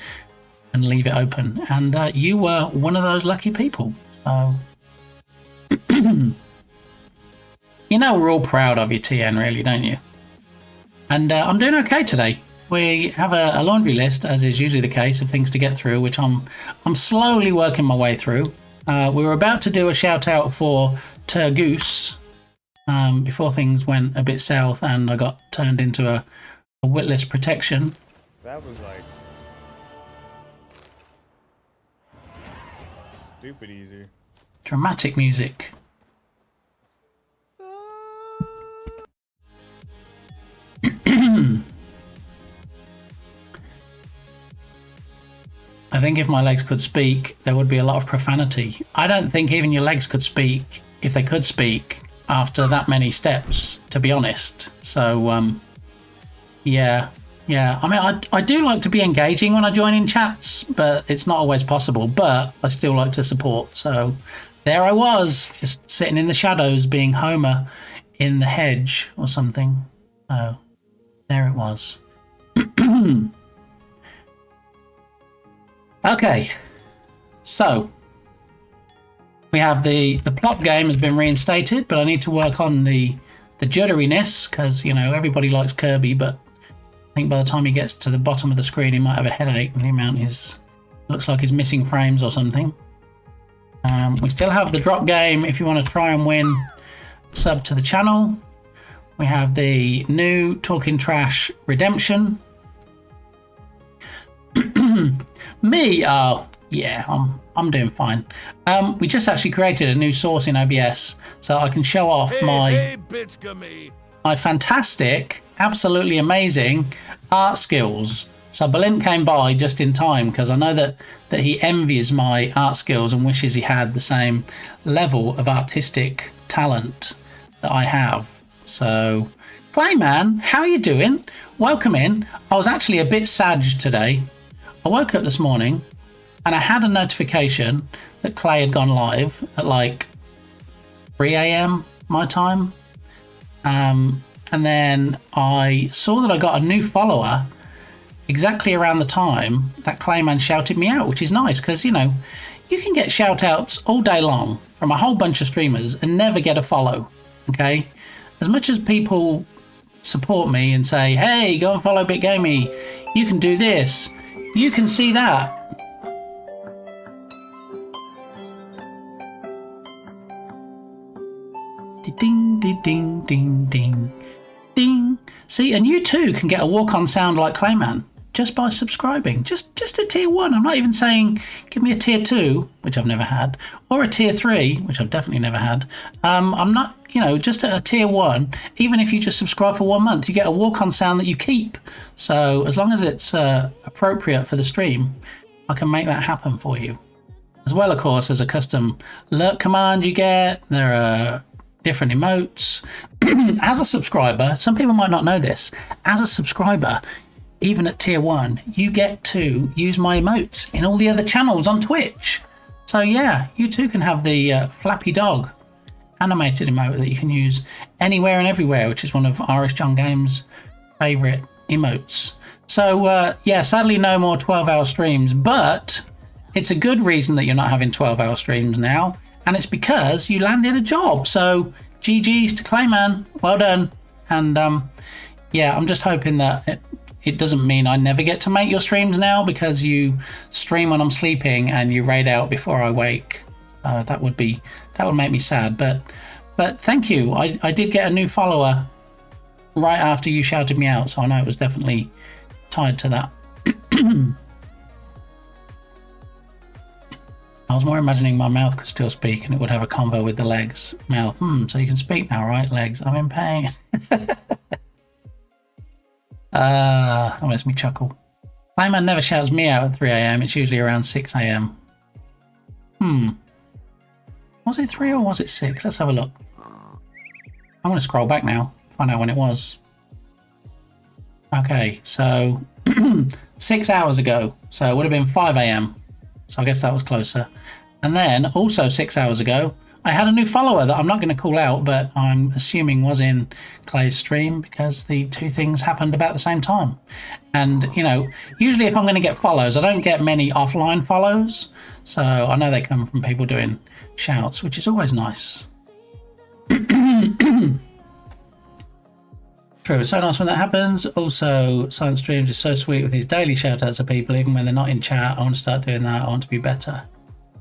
and leave it open. And you were one of those lucky people. So, you know, we're all proud of you, TN, really, don't you? And I'm doing okay today. We have a laundry list, as is usually the case, of things to get through, which I'm slowly working my way through. We were about to do a shout out for Turgoose before things went a bit south and I got turned into a Witlist Protection. That was like stupid easy. Dramatic music. I think if my legs could speak, there would be a lot of profanity. I don't think even your legs could speak, if they could speak, after that many steps, to be honest. So, yeah. I mean, I do like to be engaging when I join in chats, but it's not always possible. But I still like to support. So there I was, just sitting in the shadows, being Homer in the hedge or something. So there it was. Okay, so we have the plot game has been reinstated, but I need to work on the jitteriness because, you know, everybody likes Kirby, but I think by the time he gets to the bottom of the screen, he might have a headache. The amount looks like he's missing frames or something. We still have the drop game if you want to try and win. Sub to the channel. We have the new Talking Trash Redemption. Me? Oh, yeah, I'm doing fine. We just actually created a new source in OBS so I can show off my fantastic, absolutely amazing art skills. So Balint came by just in time because I know that he envies my art skills and wishes he had the same level of artistic talent that I have. So, Clayman, how are you doing? Welcome in. I was actually a bit sad today. I woke up this morning and I had a notification that Clay had gone live at like 3 a.m. my time. And then I saw that I got a new follower exactly around the time that Clayman shouted me out, which is nice because, you know, you can get shout outs all day long from a whole bunch of streamers and never get a follow. Okay? As much as people support me and say, hey, go and follow BitGamey, you can do this, you can see that. Ding, ding, ding, ding, ding, ding. See, and you too can get a walk-on sound like Clayman just by subscribing. Just a tier 1. I'm not even saying give me a tier 2, which I've never had, or a tier 3, which I've definitely never had. I'm not, you know, just a tier 1. Even if you just subscribe for 1 month, you get a walk-on sound that you keep. So as long as it's appropriate for the stream, I can make that happen for you. As well, of course, as a custom lurk command you get. There are different emotes. As a subscriber, some people might not know this, as a subscriber, even at tier 1, you get to use my emotes in all the other channels on Twitch. So yeah, you too can have the Flappy Dog animated emote that you can use anywhere and everywhere, which is one of Irish John Games' favourite emotes. So yeah, sadly no more 12-hour streams, but it's a good reason that you're not having 12-hour streams now, and it's because you landed a job. So GG's to Clayman, well done. And yeah, I'm just hoping that it doesn't mean I never get to make your streams now, because you stream when I'm sleeping and you raid out before I wake. That would make me sad. But thank you. I did get a new follower right after you shouted me out, so I know it was definitely tied to that. I was more imagining my mouth could still speak and it would have a convo with the legs. Mouth, so you can speak now, right? Legs, I'm in pain. That makes me chuckle. Clayman never shouts me out at 3 a.m. It's usually around 6 a.m. Was it 3 or was it 6? Let's have a look. I'm going to scroll back now, find out when it was. Okay, so 6 hours ago. So it would have been 5 a.m. So I guess that was closer. And then also 6 hours ago, I had a new follower that I'm not going to call out, but I'm assuming was in Clay's stream, because the two things happened about the same time. And, you know, usually if I'm going to get follows, I don't get many offline follows. So I know they come from people doing shouts, which is always nice. True, it's so nice when that happens. Also, Science Streams is so sweet with his daily shout-outs to people, even when they're not in chat. I want to start doing that. I want to be better.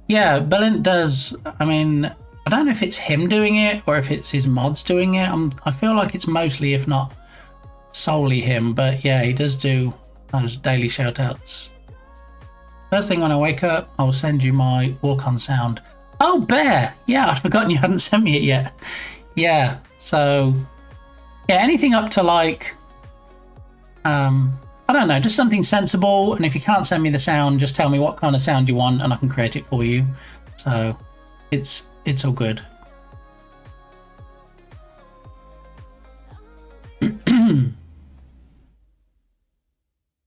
Yeah, Balint does. I mean, I don't know if it's him doing it or if it's his mods doing it. I feel like it's mostly, if not solely him. But yeah, he does do those daily shout-outs. First thing when I wake up, I'll send you my walk-on sound. Oh, Bear! Yeah, I'd forgotten you hadn't sent me it yet. Yeah, so... yeah, anything up to like, I don't know, just something sensible. And if you can't send me the sound, just tell me what kind of sound you want and I can create it for you. So it's all good.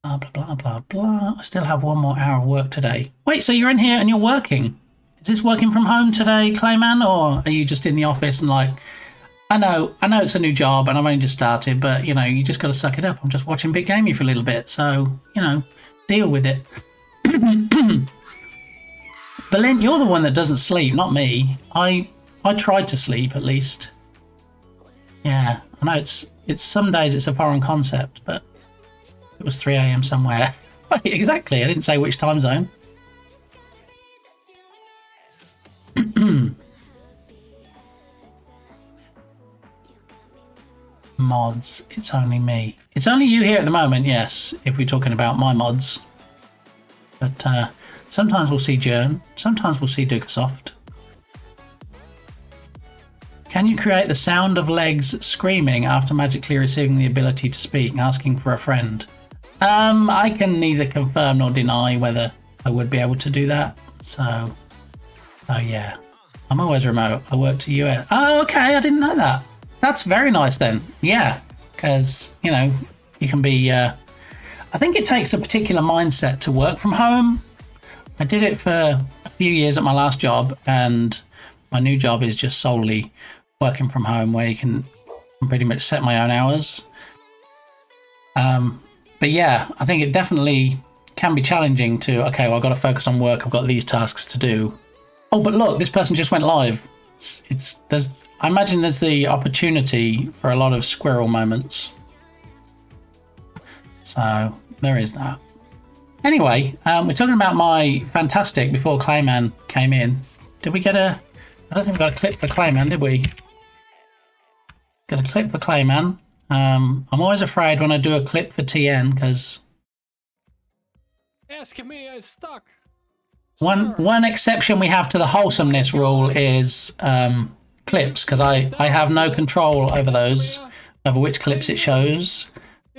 Blah, blah, blah, blah, blah. I still have 1 more hour of work today. Wait, so you're in here and you're working? Is this working from home today, Clayman? Or are you just in the office and like... I know it's a new job and I've only just started, but, you know, you just got to suck it up. I'm just watching BitGamey for a little bit, so, you know, deal with it. Balint, you're the one that doesn't sleep, not me. I tried to sleep, at least. Yeah, I know it's some days it's a foreign concept, but it was 3 a.m. somewhere. Exactly, I didn't say which time zone. Mods, it's only me. It's only you here at the moment, yes, if we're talking about my mods. But sometimes we'll see Jern, sometimes we'll see Dukasoft. Can you create the sound of legs screaming after magically receiving the ability to speak and asking for a friend? I can neither confirm nor deny whether I would be able to do that. So yeah, I'm always remote. I work to US. Oh, okay, I didn't know that. That's very nice then. Yeah, because, you know, you can be... I think it takes a particular mindset to work from home. I did it for a few years at my last job, and my new job is just solely working from home, where you can pretty much set my own hours. But yeah, I think it definitely can be challenging to, okay, well, I've got to focus on work. I've got these tasks to do. Oh, but look, this person just went live. I imagine there's the opportunity for a lot of squirrel moments. So there is that. Anyway, we're talking about my Fantastic before Clayman came in. Did we get a... I don't think we got a clip for Clayman, did we? Got a clip for Clayman. I'm always afraid when I do a clip for TN, because... Escamilla is stuck. One exception we have to the wholesomeness rule is clips, because I have no control over those, over which clips it shows.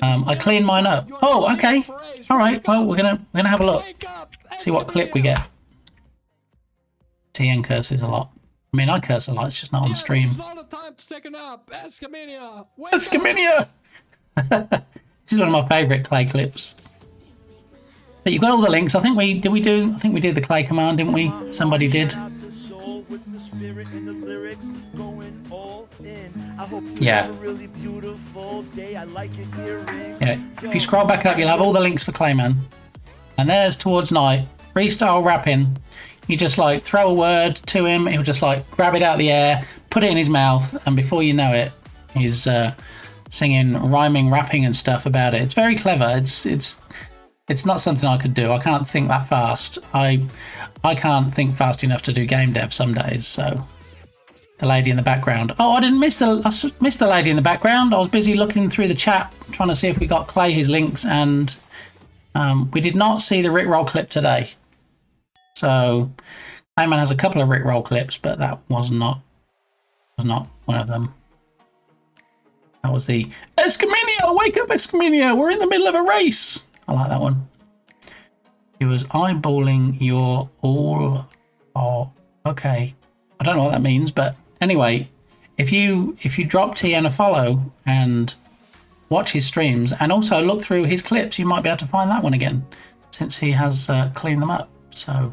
I clean mine up. Oh, okay. All right. Well, we're gonna have a look. See what clip we get. TN curses a lot. I mean, I curse a lot. It's just not on stream. It's not a time to take a nap. Escamilla. Escamilla. This is one of my favourite Clay clips. But you've got all the links. I think we did the Clay command, didn't we? Somebody did. Yeah. Yeah. If you scroll back up, you'll have all the links for Clayman. And there's Towards Night, freestyle rapping. You just like throw a word to him, he'll just like grab it out of the air, put it in his mouth, and before you know it, he's singing, rhyming, rapping and stuff about it. It's very clever. It's not something I could do. I can't think that fast. I can't think fast enough to do game dev some days. So the lady in the background. Oh, I missed the lady in the background. I was busy looking through the chat trying to see if we got Clay his links, and we did not see the Rickroll clip today. So Clayman has a couple of Rickroll clips, but that was not one of them. That was the Escamilla, wake up Escamilla, we're in the middle of a race. I like that one. He was eyeballing your all. Oh, okay. I don't know what that means, but anyway, if you drop TN a follow and watch his streams and also look through his clips, you might be able to find that one again, since he has cleaned them up. So,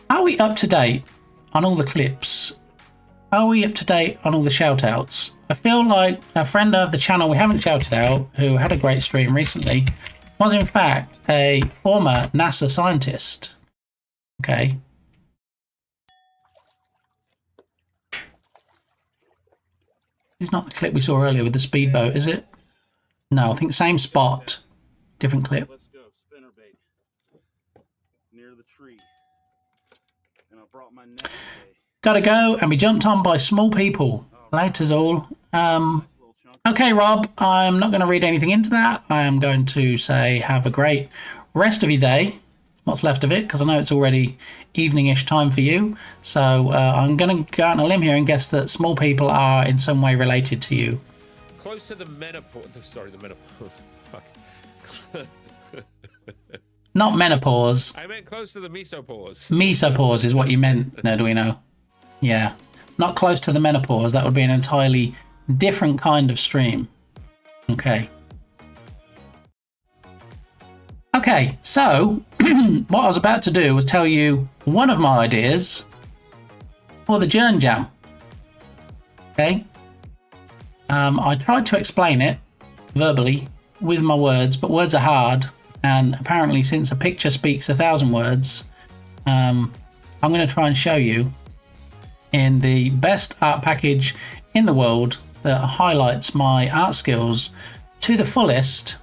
are we up to date on all the clips? Are we up to date on all the shout outs? I feel like a friend of the channel we haven't shouted out, who had a great stream recently, was in fact a former NASA scientist. Okay. This is not the clip we saw earlier with the speedboat, is it? No, I think same spot, different clip. Let's go, spinnerbait. Near the tree. And I brought my net today. Gotta go, and be jumped on by small people. Laters all. Okay, Rob, I'm not going to read anything into that. I am going to say have a great rest of your day, what's left of it, because I know it's already evening-ish time for you. So I'm going to go out on a limb here and guess that small people are in some way related to you. Close to the menopause. Sorry, the menopause. Fuck. Not menopause. I meant close to the mesopause. Mesopause is what you meant, Nerduino. Yeah. Not close to the menopause. That would be an entirely different kind of stream. Okay. Okay, so what I was about to do was tell you one of my ideas for the Journ Jam. Okay. I tried to explain it verbally with my words, but words are hard. And apparently, since a picture speaks 1,000 words, I'm going to try and show you in the best art package in the world that highlights my art skills to the fullest.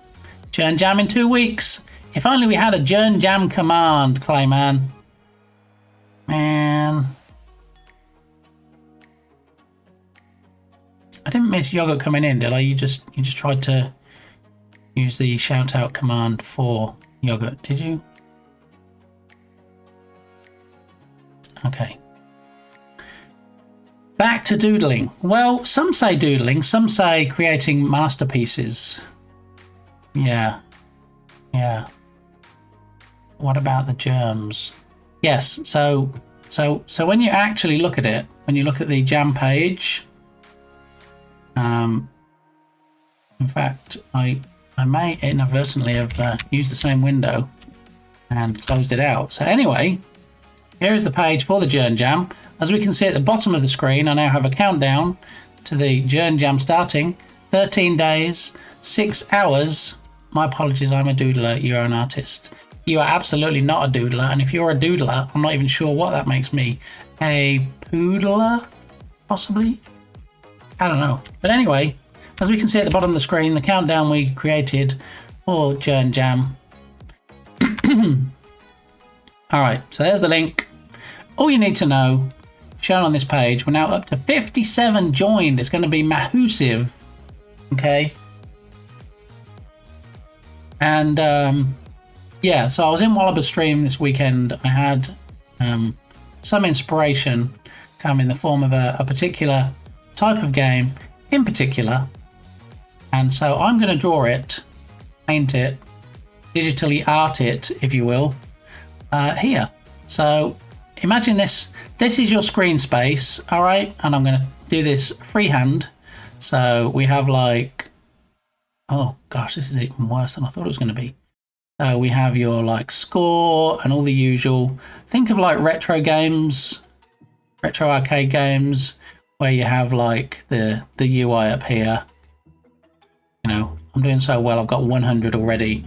Journ Jam in 2 weeks. If only we had a Journ Jam command, Clayman. Man. I didn't miss Yogurt coming in, did I? You just tried to use the shout out command for Yogurt, did you? Okay. Back to doodling. Well, some say doodling, some say creating masterpieces. Yeah. Yeah. What about the germs? Yes, so when you actually look at it, when you look at the jam page, in fact, I may inadvertently have used the same window and closed it out. So anyway, here is the page for the Journ Jam. As we can see at the bottom of the screen, I now have a countdown to the Journ Jam starting. 13 days, 6 hours. My apologies, I'm a doodler, you're an artist. You are absolutely not a doodler, and if you're a doodler, I'm not even sure what that makes me. A poodler? Possibly? I don't know. But anyway, as we can see at the bottom of the screen, the countdown we created for Journ Jam. Alright, so there's the link. All you need to know, shown on this page, we're now up to 57 joined. It's going to be massive. Okay? And, yeah, so I was in Wallaber's stream this weekend. I had some inspiration come in the form of a particular type of game in particular. And so I'm going to draw it, paint it, digitally art it, if you will, here. So imagine this. This is your screen space, all right? And I'm going to do this freehand. So we have like, oh gosh, this is even worse than I thought it was going to be. So we have your like score and all the usual. Think of like retro games, retro arcade games, where you have like the UI up here. You know, I'm doing so well. I've got 100 already,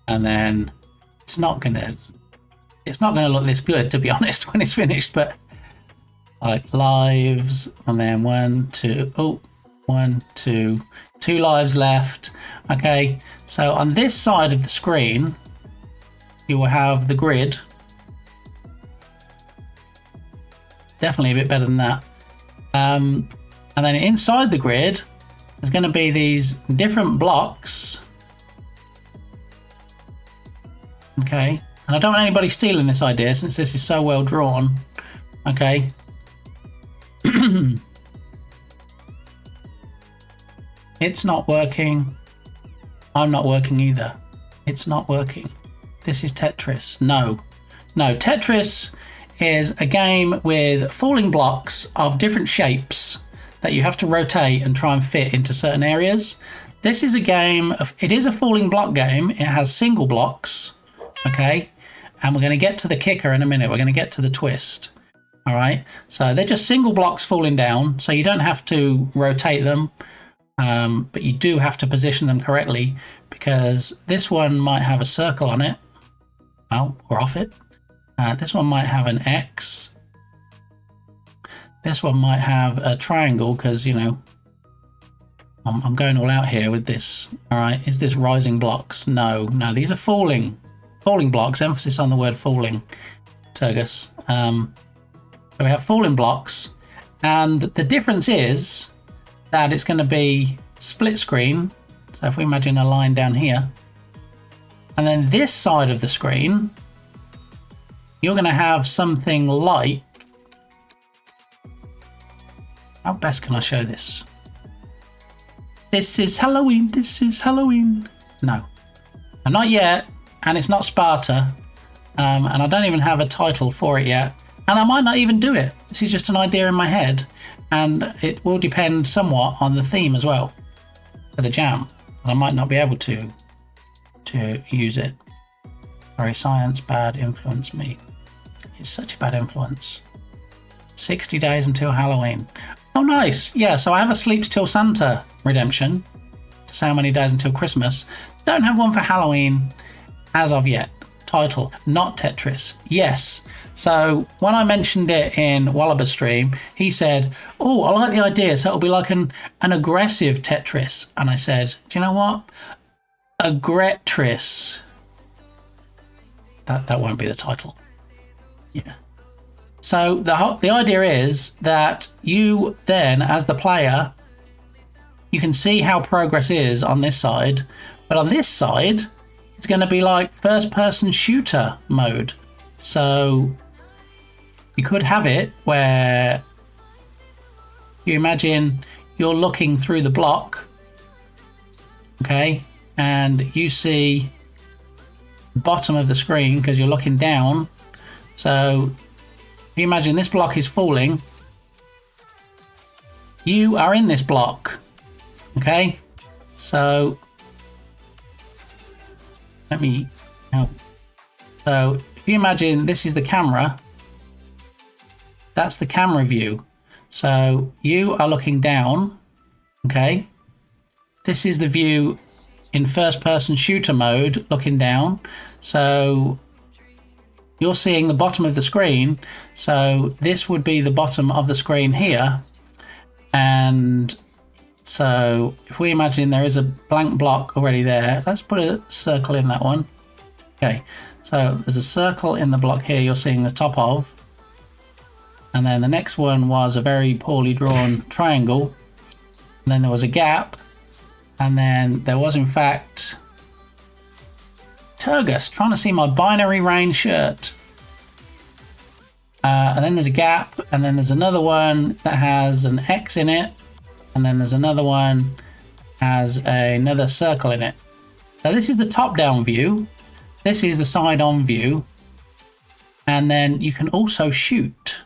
and then it's not gonna look this good, to be honest, when it's finished. But like lives, and then 1, 2, 1, 2, 2 lives left. Okay, so on this side of the screen, you will have the grid. Definitely a bit better than that. And then inside the grid, there's going to be these different blocks. Okay, and I don't want anybody stealing this idea since this is so well drawn. Okay. It's not working. I'm not working either. It's not working. This is Tetris. No, Tetris is a game with falling blocks of different shapes that you have to rotate and try and fit into certain areas. This is a game of, it is a falling block game. It has single blocks, okay? And we're going to get to the kicker in a minute. We're going to get to the twist, all right? So they're just single blocks falling down, so you don't have to rotate them, but you do have to position them correctly, because this one might have a circle on it, well, or off it. This one might have an X. This one might have a triangle, because, you know, I'm going all out here with this. All right, is this rising blocks? No, these are falling blocks. Emphasis on the word falling, Turgus. So we have falling blocks, and the difference is that it's going to be split screen. So if we imagine a line down here, and then this side of the screen, you're going to have something like, how best can I show this? This is Halloween, this is Halloween. No, not yet, and it's not Sparta, and I don't even have a title for it yet, and I might not even do it. This is just an idea in my head, and it will depend somewhat on the theme as well for the jam. I might not be able to use it. Sorry, science, bad influence me. It's such a bad influence. 60 days until Halloween. Oh, nice. Yeah, so I have a Sleeps Till Santa redemption to say how many days until Christmas. Don't have one for Halloween as of yet. Title, not Tetris. Yes. So when I mentioned it in Wallaber's stream, he said, oh, I like the idea. So it'll be like an aggressive Tetris. And I said, do you know what? Aggretris. That won't be the title. Yeah. So the idea is that you then, as the player, you can see how progress is on this side, but on this side, it's going to be like first-person shooter mode. So you could have it where you imagine you're looking through the block, okay, and you see the bottom of the screen because you're looking down. So if you imagine this block is falling, you are in this block. Okay, so let me help. So if you imagine this is the camera, that's the camera view. So you are looking down. Okay, this is the view in first person shooter mode, looking down. So you're seeing the bottom of the screen. So this would be the bottom of the screen here. And so if we imagine there is a blank block already there, let's put a circle in that one. Okay, so there's a circle in the block here you're seeing the top of. And then the next one was a very poorly drawn triangle. And then there was a gap. And then there was, in fact, Turgus trying to see my binary rain shirt. And then there's a gap. And then there's another one that has an X in it. And then there's another one has another circle in it. So this is the top-down view. This is the side-on view. And then you can also shoot.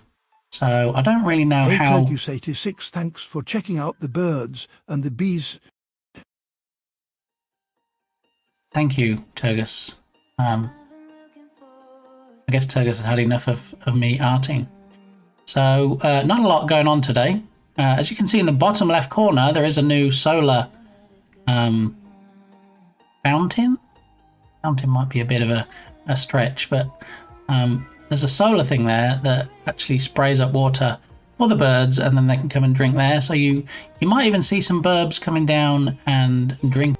So I don't really know how... Turgus86, thanks for checking out the birds and the bees. Thank you, Turgus. I guess Turgus has had enough of me arting. So not a lot going on today. As you can see in the bottom left corner, there is a new solar fountain. Fountain might be a bit of a stretch, but there's a solar thing there that actually sprays up water for the birds, and then they can come and drink there. So you might even see some birds coming down and drink.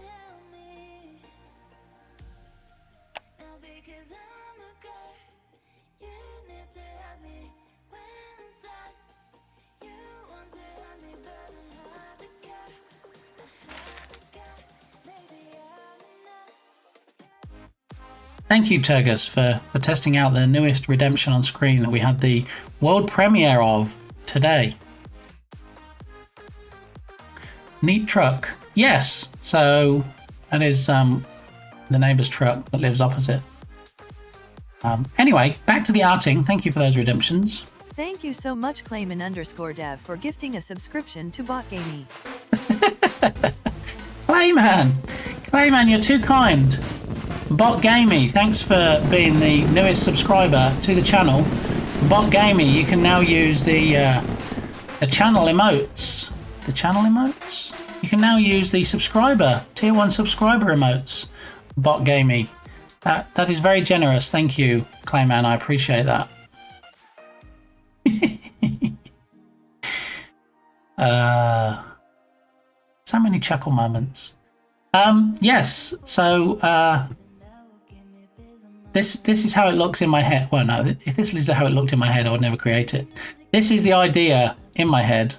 Thank you, Turgus, for testing out the newest Redemption on screen that we had the world premiere of today. Neat truck. Yes, so that is the neighbour's truck that lives opposite. Anyway, back to the arting. Thank you for those redemptions. Thank you so much, Clayman_Dev, for gifting a subscription to BotGamey. Clayman, you're too kind. BotGamey, thanks for being the newest subscriber to the channel. BotGamey, you can now use the channel emotes. The channel emotes? You can now use the subscriber, tier 1 subscriber emotes. BotGamey. That is very generous. Thank you, Clayman. I appreciate that. So many chuckle moments. Yes, so this is how it looks in my head. Well, no, if this is how it looked in my head, I would never create it. This is the idea in my head.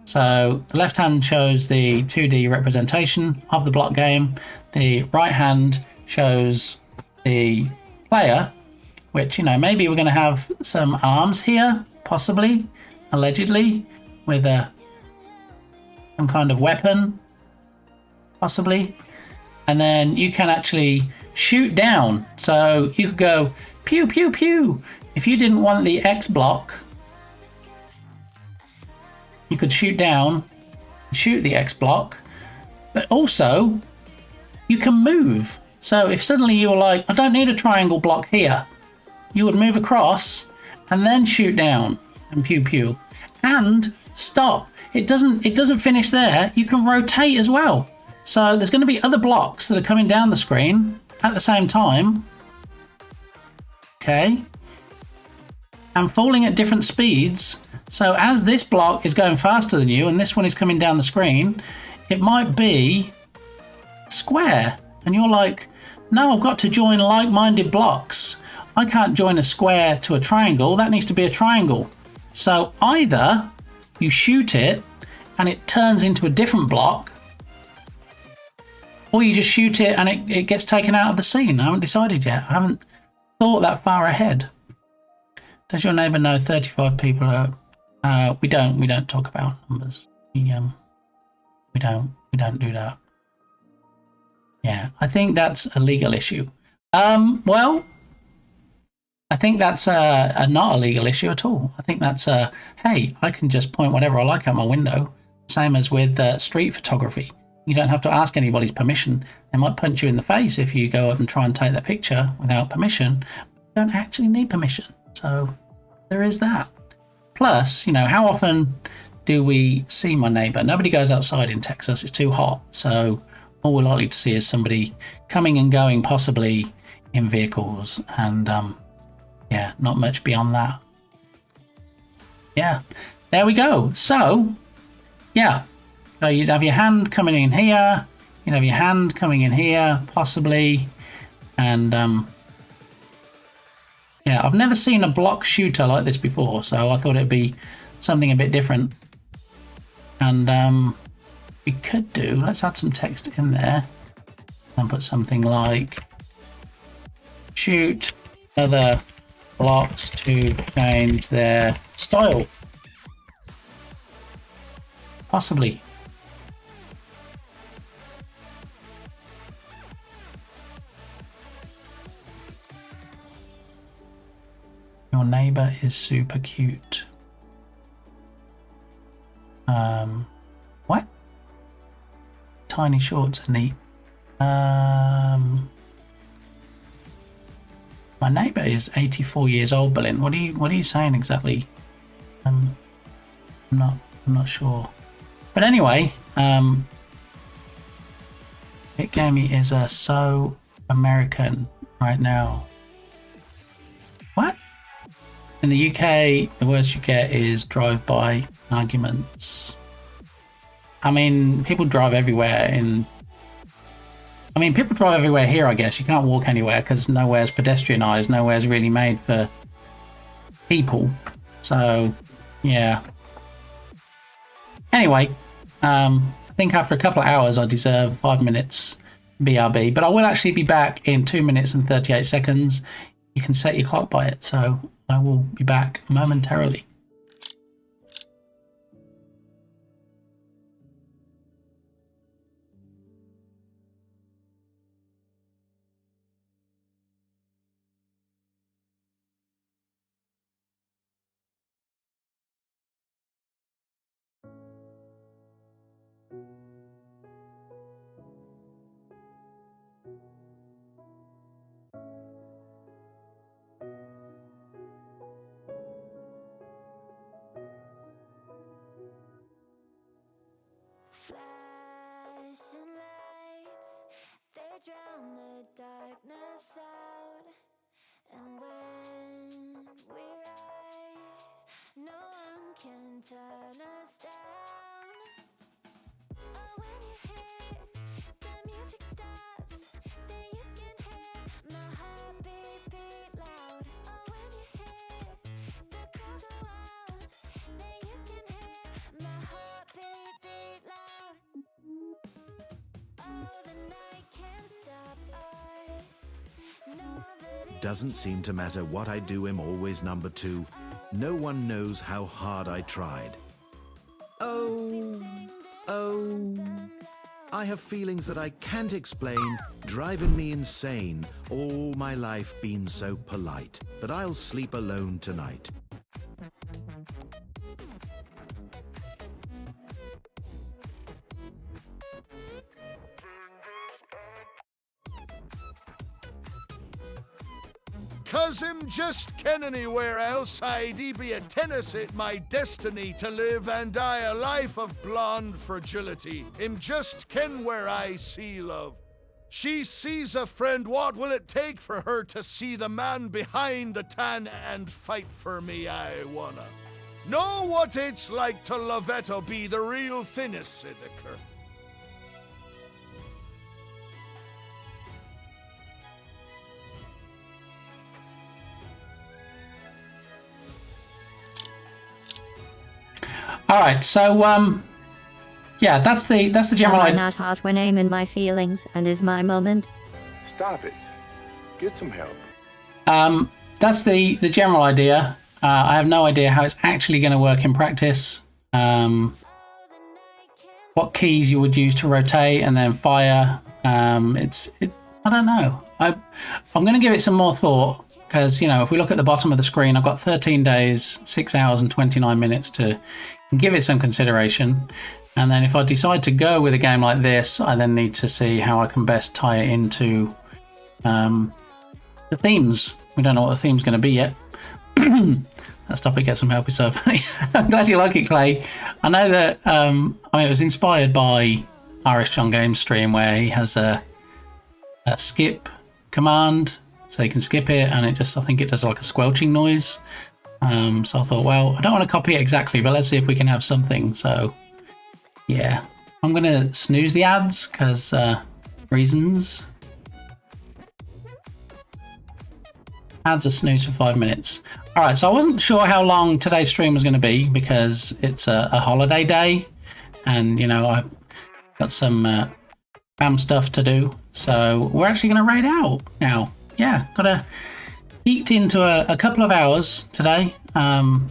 So the left hand shows the 2D representation of the block game. The right hand shows the player, which, you know, maybe we're going to have some arms here, possibly, allegedly, with some kind of weapon, possibly. And then you can actually shoot down. So you could go pew, pew, pew. If you didn't want the X block, you could shoot down, shoot the X block, but also you can move. So if suddenly you were like, I don't need a triangle block here, you would move across and then shoot down and pew, pew, and stop. It doesn't finish there. You can rotate as well. So there's going to be other blocks that are coming down the screen at the same time. Okay. And falling at different speeds. So as this block is going faster than you and this one is coming down the screen, it might be square. And you're like, no, I've got to join like-minded blocks. I can't join a square to a triangle. That needs to be a triangle. So either you shoot it and it turns into a different block, or you just shoot it and it gets taken out of the scene. I haven't decided yet. I haven't thought that far ahead. Does your neighbour know 35 people are... we don't talk about numbers. We don't do that. Yeah, I think that's a legal issue. Well, I think that's not a legal issue at all. I think that's hey, I can just point whatever I like out my window. Same as with street photography. You don't have to ask anybody's permission. They might punch you in the face if you go up and try and take their picture without permission. You don't actually need permission. So there is that. Plus, you know, how often do we see my neighbour? Nobody goes outside in Texas. It's too hot. So all we're likely to see is somebody coming and going, possibly in vehicles. And yeah, not much beyond that. Yeah, there we go. So, yeah. So you'd have your hand coming in here, you'd have your hand coming in here, possibly, and yeah, I've never seen a block shooter like this before, so I thought it'd be something a bit different. And we could do, let's add some text in there and put something like shoot other blocks to change their style, possibly. Your neighbor is super cute. What? Tiny shorts are neat. My neighbor is 84 years old, Berlin. What are you saying exactly? I'm not sure. But anyway, It Gamey is so American right now. What? In the UK, the worst you get is drive-by arguments. I mean, people drive everywhere people drive everywhere here, I guess. You can't walk anywhere because nowhere's pedestrianised, nowhere's really made for people. So, yeah. Anyway, I think after a couple of hours I deserve 5 minutes BRB, but I will actually be back in 2 minutes and 38 seconds. You can set your clock by it, so I will be back momentarily. Flashing lights, they drown the darkness out. And when we rise, no one can turn us down. Oh, when you hear the music stops, then you can hear my heartbeat beat loud. Oh, when you hear the crowd go out, then you can hear my heartbeat beat loud. Oh, the night can't stop us. Doesn't seem to matter what I do, I'm always number two. No one knows how hard I tried. Oh, I have feelings that I can't explain, driving me insane. All my life been so polite, but I'll sleep alone tonight. Cause him just ken anywhere else, I'd be a tennis it my destiny to live and die a life of blonde fragility. Him just ken where I see love. She sees a friend, what will it take for her to see the man behind the tan and fight for me, I wanna. Know what it's like to lovette or be the real thinnest Siddiker. All right, so yeah, that's the general Am I idea. not hot when I'm in my feelings and is my moment? Stop it. Get some help. That's the general idea. I have no idea how it's actually going to work in practice. what keys you would use to rotate and then fire. I don't know. I'm going to give it some more thought because, you know, if we look at the bottom of the screen, I've got 13 days, 6 hours and 29 minutes to give it some consideration. And then if I decide to go with a game like this, I then need to see how I can best tie it into the themes. We don't know what the theme's going to be yet. Let's stop it, get some help yourself. I'm glad you like it, Clay. I know that it was inspired by Irish John Games' stream where he has a skip command, so you can skip it, and I think it does like a squelching noise. So I thought, well, I don't want to copy it exactly, but let's see if we can have something. So yeah, I'm going to snooze the ads because reasons. Ads are snooze for 5 minutes. All right, so I wasn't sure how long today's stream was going to be because it's a holiday day, and you know I've got some fam stuff to do. So we're actually going to raid out now. Yeah, got to eked into a couple of hours today. I'm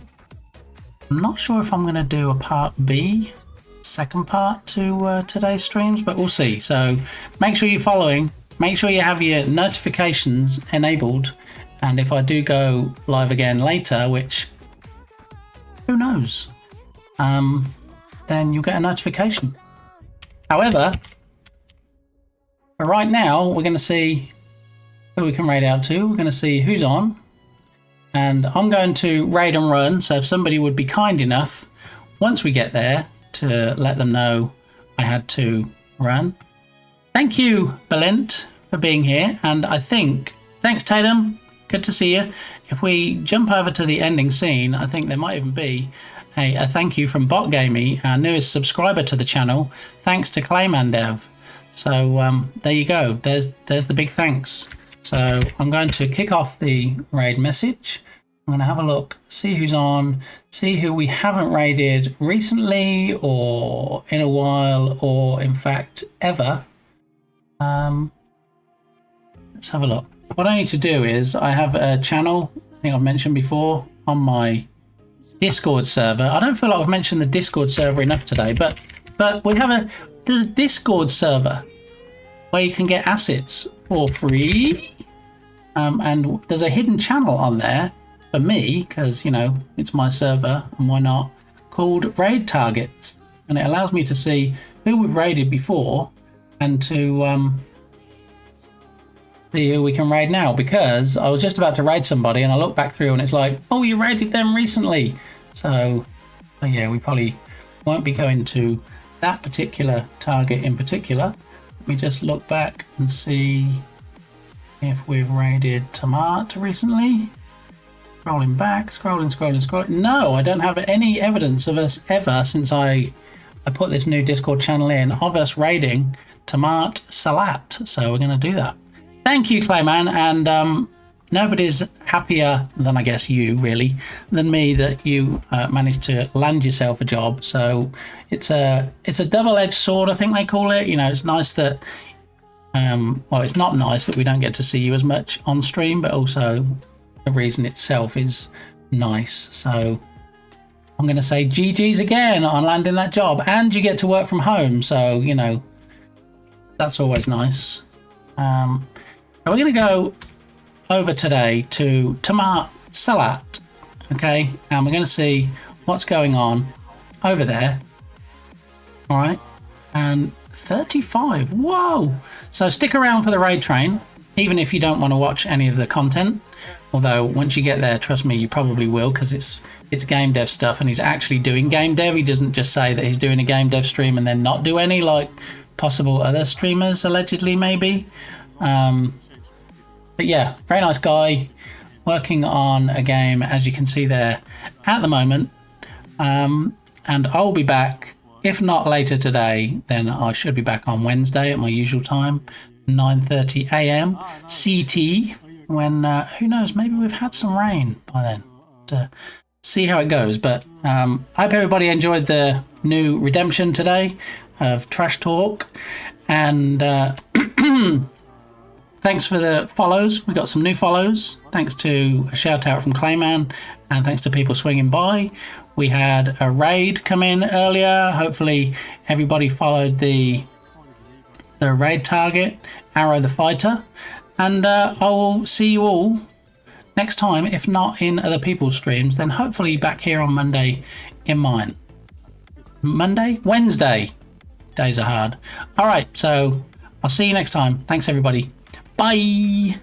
not sure if I'm going to do a part B, second part to today's streams, but we'll see. So make sure you're following. Make sure you have your notifications enabled. And if I do go live again later, which who knows, then you'll get a notification. However, for right now, we're going to see who we can raid out to. We're going to see who's on. And I'm going to raid and run. So if somebody would be kind enough, once we get there, to let them know I had to run. Thank you, Belint, for being here. And I think, thanks, Tatum. Good to see you. If we jump over to the ending scene, I think there might even be a thank you from BotGamey, our newest subscriber to the channel. Thanks to Claymandev. So there you go. There's the big thanks. So I'm going to kick off the raid message. I'm going to have a look, see who's on, see who we haven't raided recently or in a while or in fact ever. Let's have a look. What I need to do is I have a channel, I think I've mentioned before, on my Discord server. I don't feel like I've mentioned the Discord server enough today, but there's a Discord server where you can get assets for free. And there's a hidden channel on there for me, because, you know, it's my server, and why not, called Raid Targets. And it allows me to see who we've raided before and to see who we can raid now, because I was just about to raid somebody and I look back through and it's like, oh, you raided them recently. So yeah, we probably won't be going to that particular target in particular. Let me just look back and see if we've raided Tomat recently. Scrolling back, scrolling. No, I don't have any evidence of us ever since I put this new Discord channel in of us raiding Tomat Salat. So we're going to do that. Thank you, Clayman, and nobody's happier than, I guess, you, really, than me that you managed to land yourself a job. So it's a double-edged sword, I think they call it. You know, it's nice that, well, it's not nice that we don't get to see you as much on stream, but also the reason itself is nice. So I'm going to say GG's again on landing that job, and you get to work from home. So, you know, that's always nice. We're going to go over today to Tomat Salat, okay? And we're going to see what's going on over there. All right. And 35. Whoa. So stick around for the raid train, even if you don't want to watch any of the content. Although once you get there, trust me, you probably will, because it's game dev stuff and he's actually doing game dev. He doesn't just say that he's doing a game dev stream and then not do any, like possible other streamers allegedly maybe. But yeah, very nice guy, working on a game, as you can see there at the moment. And I'll be back, if not later today, then I should be back on Wednesday at my usual time, 9:30 a.m. CT, when, who knows, maybe we've had some rain by then. To see how it goes. But I hope everybody enjoyed the new redemption today of Trash Talk. And thanks for the follows. We got some new follows. Thanks to a shout out from Clayman, and thanks to people swinging by. We had a raid come in earlier. Hopefully everybody followed the raid target, Arrow the Fighter. And I will see you all next time, if not in other people's streams, then hopefully back here on Monday in mine. Wednesday. Days are hard. All right, so I'll see you next time. Thanks, everybody. Bye.